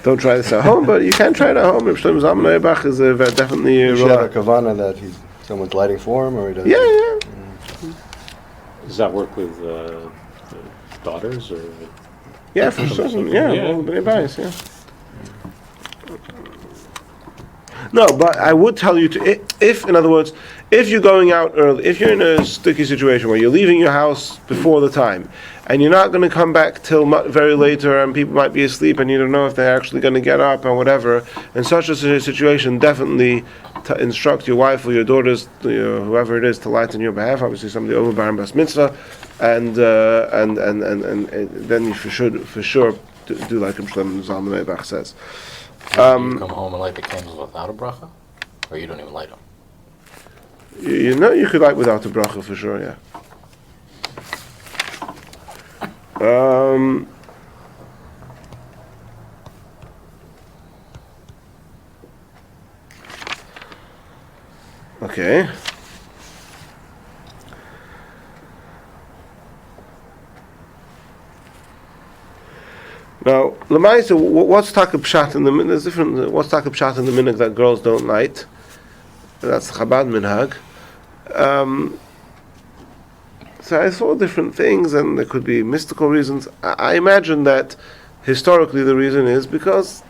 don't try this at home. But you can try it at home. Reb Shlomo Zalman Auerbach is definitely You should have a kavana that someone's lighting for him, or he doesn't. yeah. Does that work with daughters or? Yeah, for certain. Yeah, Yeah. all the bias. Yeah. No, but I would tell you to, if, in other words, if you're going out early, if you're in a sticky situation where you're leaving your house before the time, and you're not going to come back till very later, and people might be asleep, and you don't know if they're actually going to get up or whatever, in such a situation, definitely instruct your wife or your daughters, whoever it is, to light on your behalf. Obviously, somebody over bar and bas mitzvah, and then you for sure do like Reb Shlomo Zalman Auerbach says. You come home and light the candles without a bracha? Or you don't even light them? You know, you could light without a bracha for sure, yeah. Okay. Now, Lamaisa, what's taka pshat in the minhag? There's different. What's taka pshat in the minhag that girls don't light? That's Chabad minhag. So I saw different things, and there could be mystical reasons. I imagine that historically the reason is because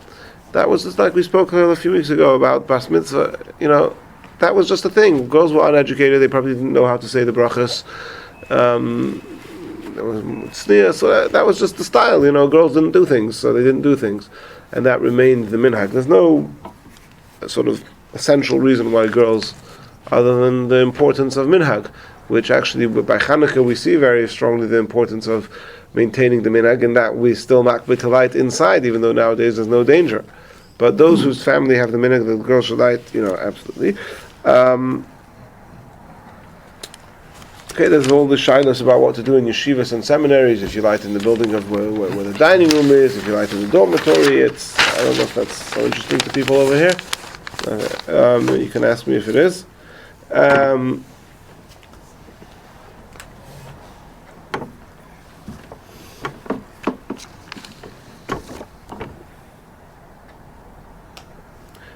that was just like we spoke a few weeks ago about bas mitzvah. That was just a thing. Girls were uneducated; they probably didn't know how to say the brachas. So that was just the style, girls didn't do things, so they didn't do things, and that remained the minhag. There's no sort of essential reason why girls, other than the importance of minhag, which actually by Chanukah we see very strongly the importance of maintaining the minhag, and that we still makbid to light inside, even though nowadays there's no danger. But those whose family have the minhag, the girls should light, absolutely. Okay, there's all the shyness about what to do in yeshivas and seminaries. If you light in the building of where the dining room is, if you light in the dormitory, I don't know if that's so interesting to people over here. You can ask me if it is.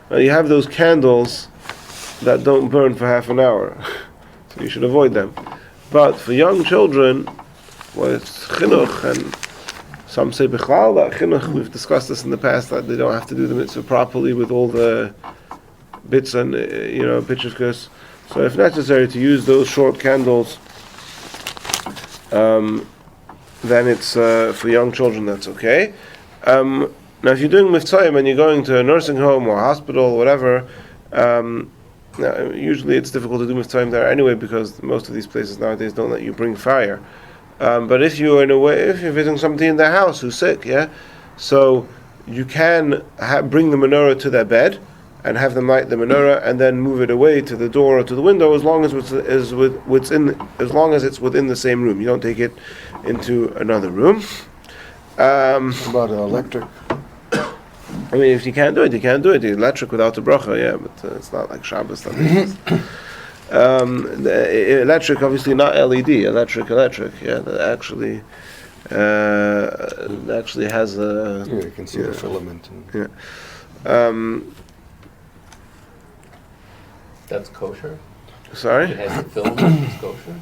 Now you have those candles that don't burn for half an hour, so you should avoid them. But for young children, it's chinuch, and some say bichlal that chinuch, we've discussed this in the past, that they don't have to do the mitzvah properly with all the bits and pitchivkas. So if necessary to use those short candles, then it's for young children, that's okay. Now if you're doing mitzvahim and you're going to a nursing home or a hospital or whatever, now, usually it's difficult to do mitzvahim there anyway, because most of these places nowadays don't let you bring fire. But if you're visiting somebody in their house who's sick, so you can bring the menorah to their bed and have them light the menorah and then move it away to the door or to the window, as long as it's within the same room. You don't take it into another room. What about electric? I mean, if you can't do it, you can't do it. Electric without a bracha, but it's not like Shabbos. The electric, obviously not LED. Electric, that actually has a. Yeah, you can see the filament. That's kosher? Sorry? It has the filament, it's kosher?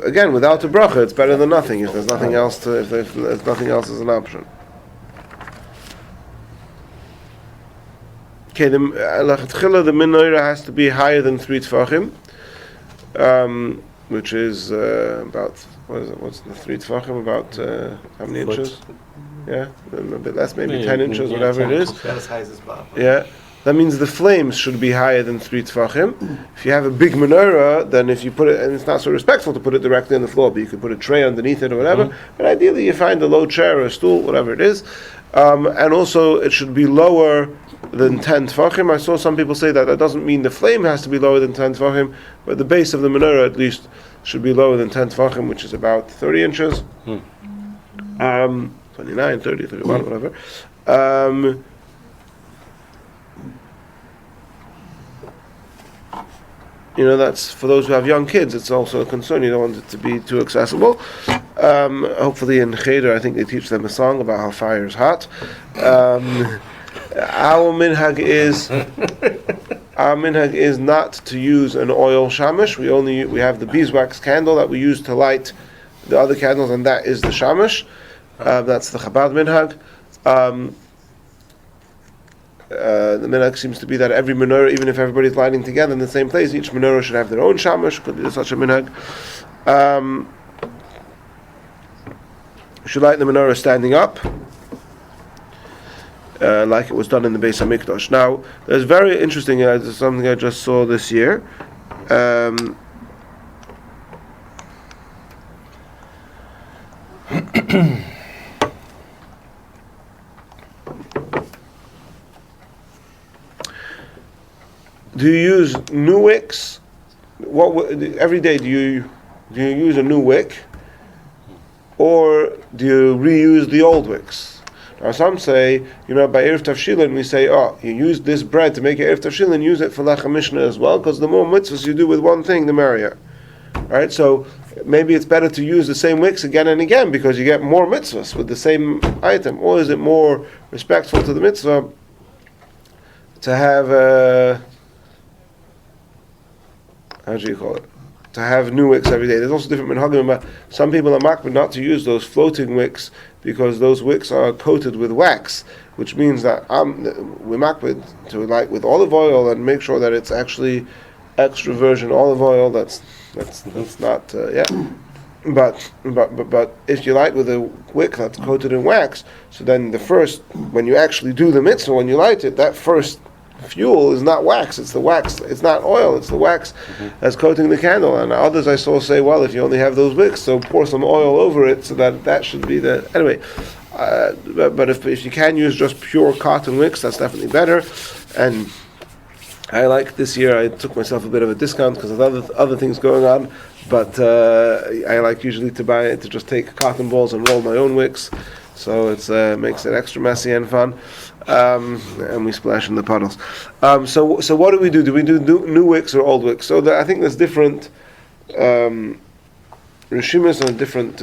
Again, without a bracha, it's better than nothing. If there's nothing else if nothing else is an option. Okay, the menorah has to be higher than 3 tefachim, which is about, what's the 3 tefachim, about how many inches? Yeah, a bit less, maybe 10 inches, whatever it is. Not as high as this bar. Yeah, that means the flames should be higher than 3 tefachim. If you have a big menorah, then if you put it, and it's not so respectful to put it directly on the floor, but you could put a tray underneath it or whatever, but ideally you find a low chair or a stool, whatever it is. And also it should be lower than 10 tefachim. I saw some people say that doesn't mean the flame has to be lower than 10 tefachim, but the base of the menorah at least should be lower than 10 tefachim, which is about 30 inches. 29, 30, 31, whatever. That's for those who have young kids. It's also a concern. You don't want it to be too accessible. Hopefully in Cheder, I think they teach them a song about how fire is hot. Our minhag is not to use an oil shamash. We have the beeswax candle that we use to light the other candles, and that is the shamash. That's the Chabad minhag. The minhag seems to be that every menorah, even if everybody's lighting together in the same place, each menorah should have their own shamash. Could be such a minhag. Should light the menorah standing up, like it was done in the Beis HaMikdash. Now, there's very interesting, something I just saw this year. Do you use new wicks? Every day do you use a new wick, or do you reuse the old wicks? Now some say, by Erev Tavshilin we say, you use this bread to make Erev Tavshilin, use it for Lechem Mishnah as well, because the more mitzvahs you do with one thing, the merrier. Right? So maybe it's better to use the same wicks again and again, because you get more mitzvahs with the same item. Or is it more respectful to the mitzvah to have how do you call it? To have new wicks every day. There's also different minhagim. Some people are makbid not to use those floating wicks because those wicks are coated with wax, which means that we're makbid to light with olive oil and make sure that it's actually extra virgin olive oil. That's not But if you light with a wick that's coated in wax, so then when you actually do the mitzvah, when you light it, that first fuel is not wax, it's the wax, it's not oil, it's the wax that's coating the candle. And others I saw say, well, if you only have those wicks, so pour some oil over it, so that should be the, anyway. But if you can use just pure cotton wicks, that's definitely better. And I like this year, I took myself a bit of a discount because of other things going on, but I like usually to just take cotton balls and roll my own wicks, so it makes it extra messy and fun. And we splash in the puddles. So what do we do? Do we do new wicks or old wicks? So I think there's different reshimas and different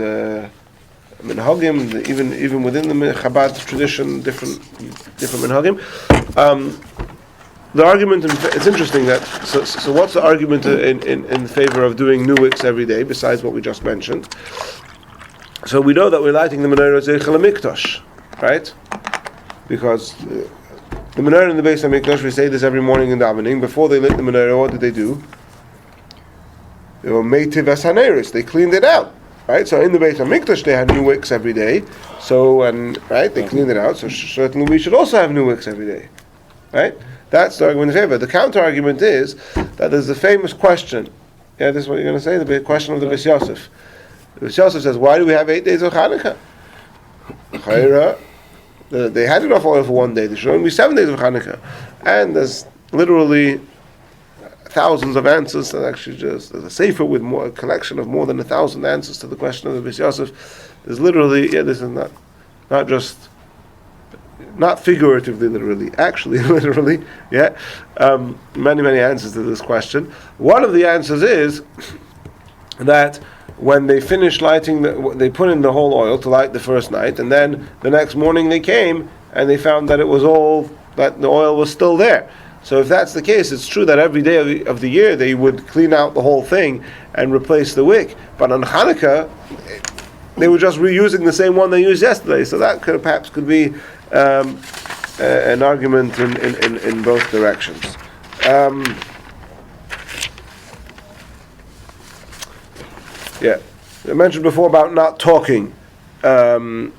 minhagim, even within the Chabad tradition, different minhagim. The argument, it's interesting that, so what's the argument in favor of doing new wicks every day, besides what we just mentioned? So we know that we're lighting the menorah Zeichel HaMikdash, right? Because the menorah in the Beis HaMikdash, we say this every morning in davening, before they lit the menorah, what did they do? They were meitiv es haneris, they cleaned it out, right? So in the Beis HaMikdash they had new wicks every day, they cleaned it out, so certainly we should also have new wicks every day, right? That's the argument in favor. The counter-argument is that there's a famous question. Yeah, this is what you're going to say, the question of the Beis Yosef. The Beis Yosef says, why do we have 8 days of Chanukah? They had enough oil for one day. There should only be 7 days of Chanukah. And there's literally thousands of answers. There's actually there's a sefer with a collection of more than 1,000 answers to the question of the Beis Yosef. There's literally, this is not just, not figuratively, literally, actually, literally, many, many answers to this question. One of the answers is that when they finished lighting, they put in the whole oil to light the first night, and then the next morning they came and they found that that the oil was still there. So if that's the case, it's true that every day of the year they would clean out the whole thing and replace the wick. But on Hanukkah, they were just reusing the same one they used yesterday. So that perhaps could be an argument in both directions. I mentioned before about not talking during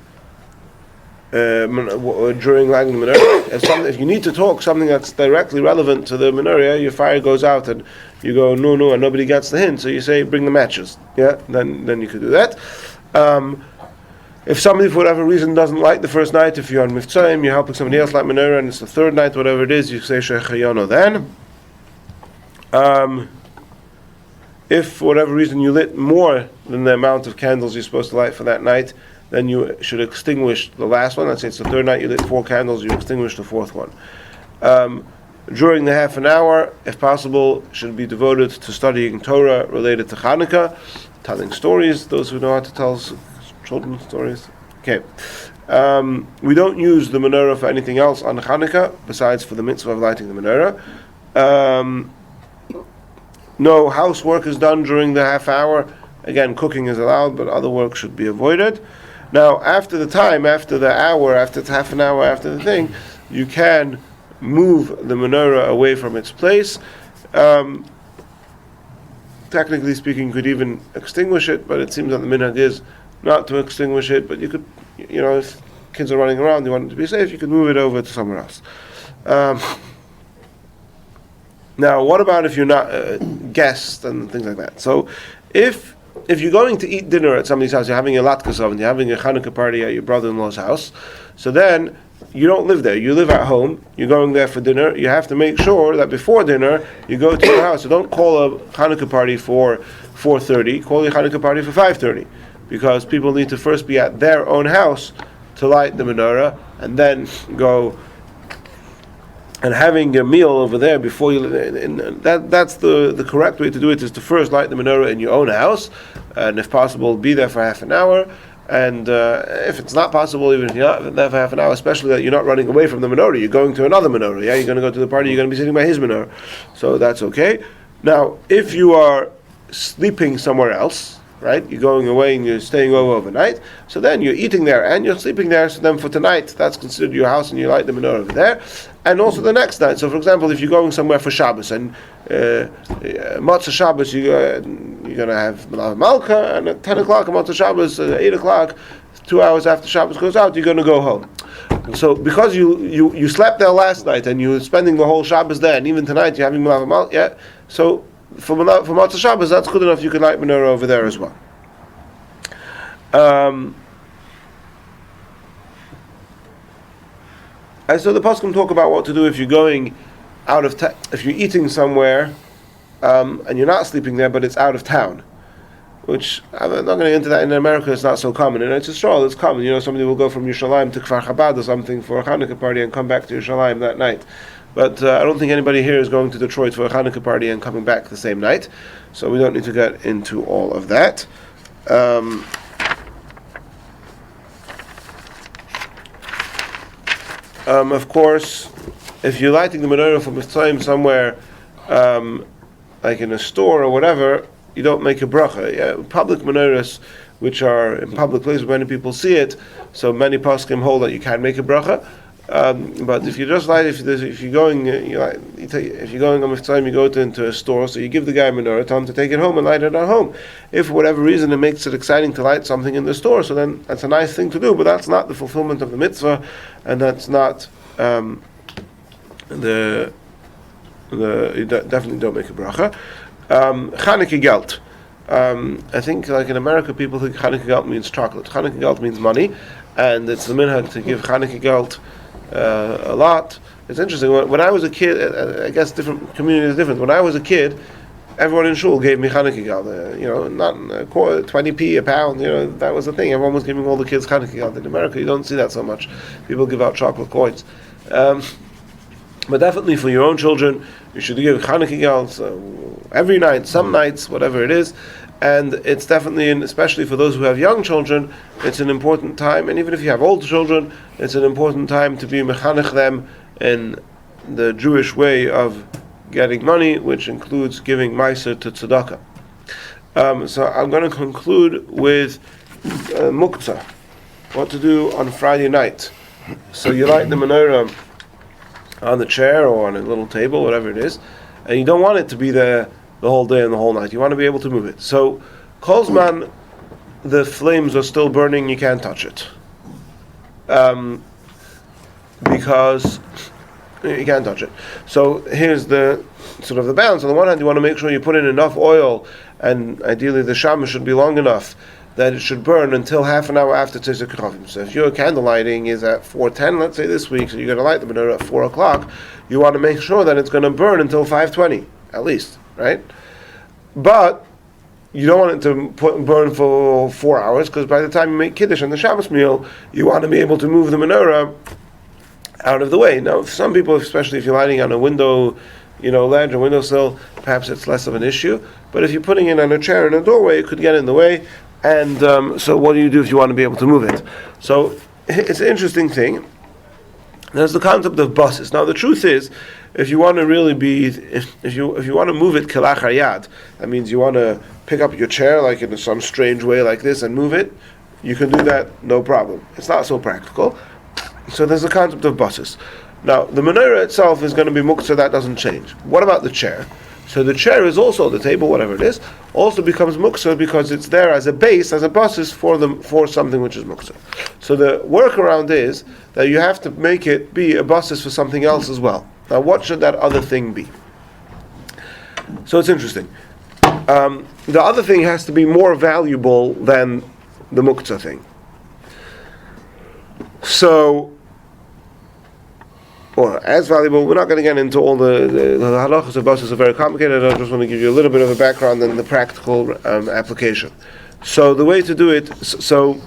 lighting the menorah. If you need to talk something that's directly relevant to the menorah, your fire goes out and you go no, and nobody gets the hint. So you say, bring the matches. Then you could do that. If somebody for whatever reason doesn't light the first night, if you're on Mivtzoim, you're helping somebody else light menorah, and it's the third night, whatever it is, you say Shechayano then. If for whatever reason you lit more than the amount of candles you're supposed to light for that night, then you should extinguish the last one. Let's say it's the third night, you lit 4 candles, you extinguish the 4th one. During the half an hour, if possible, should be devoted to studying Torah related to Chanukah, telling stories. Those who know how to tell children's stories. Okay. We don't use the menorah for anything else on Chanukah besides for the mitzvah of lighting the menorah. No housework is done during the half hour. Again, cooking is allowed, but other work should be avoided. Now, after the time, after the hour, after it's half an hour after the thing, you can move the menorah away from its place. Technically speaking, you could even extinguish it, but it seems that the minhag is not to extinguish it. But you could, if kids are running around, you want it to be safe, you could move it over to somewhere else. Now, what about if you're not guests and things like that? So, if you're going to eat dinner at somebody's house, you're having a latkes oven, you're having a Chanukah party at your brother-in-law's house, so then you don't live there. You live at home. You're going there for dinner. You have to make sure that before dinner you go to your house. So don't call a Chanukah party for 4:30. Call your Chanukah party for 5:30, because people need to first be at their own house to light the menorah, and then go and having a meal over there before you. That's the correct way to do it, is to first light the menorah in your own house, and if possible, be there for half an hour. And if it's not possible, even if you're not there for half an hour, especially that you're not running away from the menorah, you're going to another menorah. Yeah, you're going to go to the party, you're going to be sitting by his menorah, so that's okay. Now, if you are sleeping somewhere else, right? You're going away and you're staying overnight. So then you're eating there and you're sleeping there. So then for tonight, that's considered your house, and you light the menorah over there. And also the next night. So for example, if you're going somewhere for Shabbos and Matzah Shabbos, you're going to have Malka, and at 10 o'clock on Matzah Shabbos, 8 o'clock, 2 hours after Shabbos goes out, you're going to go home. So because you slept there last night and you're spending the whole Shabbos there, and even tonight you're having Malka, yeah. So for Matzah Shabbos, that's good enough. You can light menorah over there as well. And so the poskim talk about what to do if you're going out of if you're eating somewhere and you're not sleeping there, but it's out of town. Which I'm not going to get into that. In America, it's not so common. And it's Israel, it's common. Somebody will go from Yerushalayim to Kfar Chabad or something for a Chanukah party and come back to Yerushalayim that night. But I don't think anybody here is going to Detroit for a Chanukah party and coming back the same night. So we don't need to get into all of that. Of course, if you're lighting the menorah from Mitzrayim somewhere, like in a store or whatever, you don't make a bracha. Yeah, public menorahs, which are in public places, many people see it, so many poskim hold that you can make a bracha. But if you just light, if you're going, if you're going on Mitzrayim, you go into a store, so you give the guy a menorah, tell him to take it home and light it at home. If for whatever reason it makes it exciting to light something in the store, so then that's a nice thing to do, but that's not the fulfillment of the mitzvah, and that's not you definitely don't make a bracha. Chanukah geld. I think, like in America, people think Chanukah geld means chocolate. Chanukah geld means money, and it's the minhag to give Chanukah geld a lot. It's interesting. When I was a kid, I guess different communities are different. When I was a kid, everyone in shul gave me Chanukah geld. Not a quarter, 20p, a pound. That was the thing. Everyone was giving all the kids Chanukah geld. In America, you don't see that so much. People give out chocolate coins. But definitely for your own children, you should give Chanukah geld every night, some nights, whatever it is. And it's definitely, especially for those who have young children, it's an important time. And even if you have older children, it's an important time to be mechanech them in the Jewish way of getting money, which includes giving meiser to tzedakah. So I'm going to conclude with muktzah, what to do on Friday night. So you light the menorah on the chair or on a little table, whatever it is, and you don't want it to be there the whole day and the whole night. You want to be able to move it. So, kolzman, the flames are still burning, you can't touch it. Because you can't touch it. So here's the sort of the balance. On the one hand, you want to make sure you put in enough oil, and ideally the shama should be long enough that it should burn until half an hour after Tzeitzei Kechavim. So if your candle lighting is at 4:10, let's say this week, so you're going to light the menorah at 4 o'clock, you want to make sure that it's going to burn until 5:20, at least, right? But you don't want it to burn for 4 hours, because by the time you make Kiddush and the Shabbos meal, you want to be able to move the menorah out of the way. Now, for some people, especially if you're lighting on a window, ledge or windowsill, perhaps it's less of an issue. But if you're putting it on a chair in a doorway, it could get in the way. And so what do you do if you want to be able to move it? So it's an interesting thing. There's the concept of buses. Now the truth is, if you want to really be, if you want to move it kelachar yad, that means you want to pick up your chair like in some strange way like this and move it, you can do that, no problem. It's not so practical. So there's the concept of buses. Now the menorah itself is going to be muktzah, that doesn't change. What about the chair? So the chair is also, the table, whatever it is, also becomes muktzah because it's there as a base, as a basis for something which is muktzah. So the workaround is that you have to make it be a basis for something else as well. Now what should that other thing be? So it's interesting. The other thing has to be more valuable than the muktzah thing. So, or as valuable, we're not going to get into all the halachas of basis are very complicated. I just want to give you a little bit of a background and the practical application. So the way to do it, so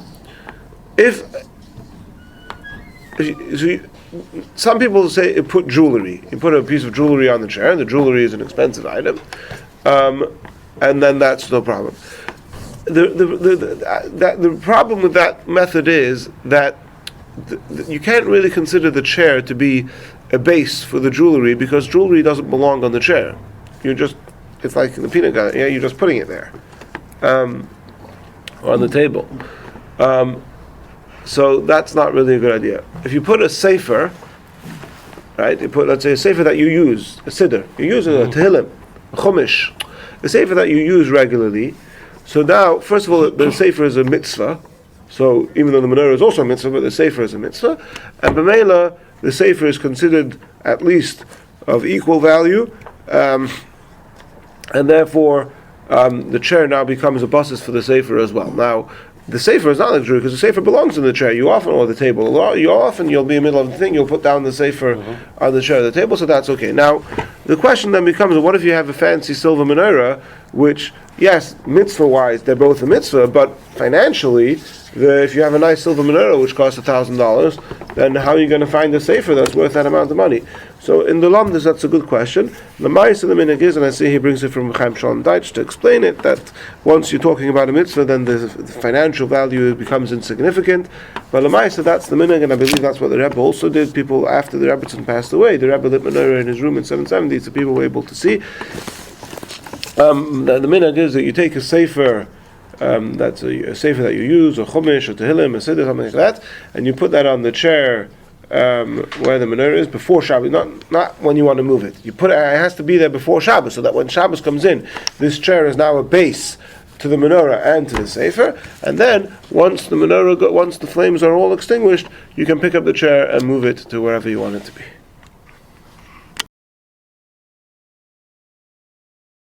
some people say put jewelry. You put a piece of jewelry on the chair, and the jewelry is an expensive item, and then that's no problem. The problem with that method is that you can't really consider the chair to be a base for the jewelry because jewelry doesn't belong on the chair. It's like the peanut gallery. Yeah, you're just putting it there, or on the table. So that's not really a good idea. If you put a sefer, right? You put, let's say, a sefer that you use, a siddur. You use a tehillim, a chumash, a sefer that you use regularly. So now, first of all, the sefer is a mitzvah. So even though the menorah is also a mitzvah, but the sefer is a mitzvah, and b'meila the sefer is considered at least of equal value, and therefore the chair now becomes a basis for the sefer as well. Now the sefer is not like jewelry because the sefer belongs in the chair. You often, or the table, you'll be in the middle of the thing, you'll put down the sefer on the chair or the table, so that's okay. Now the question then becomes, what if you have a fancy silver menorah, which, yes, mitzvah-wise, they're both a mitzvah, but financially, if you have a nice silver menorah which costs $1,000, then how are you going to find a sefer that's worth that amount of money? So in the Lamdas, that's a good question. The Ma'is of the Minhag is, and I see he brings it from Chaim Shalom Deitch to explain it, that once you're talking about a mitzvah, then the financial value becomes insignificant. But the Ma'is, that's the Minhag, and I believe that's what the Rebbe also did. People, after the Rebbetzin passed away, the Rebbe lit menorah in his room in 770, so people were able to see. The Minhag is that you take a sefer, that's a sefer that you use, a chumash, a tehillim, a siddur, something like that, and you put that on the chair where the menorah is before Shabbos, not when you want to move it. You put it has to be there before Shabbos, so that when Shabbos comes in, this chair is now a base to the menorah and to the sefer. And then once the flames are all extinguished, you can pick up the chair and move it to wherever you want it to be.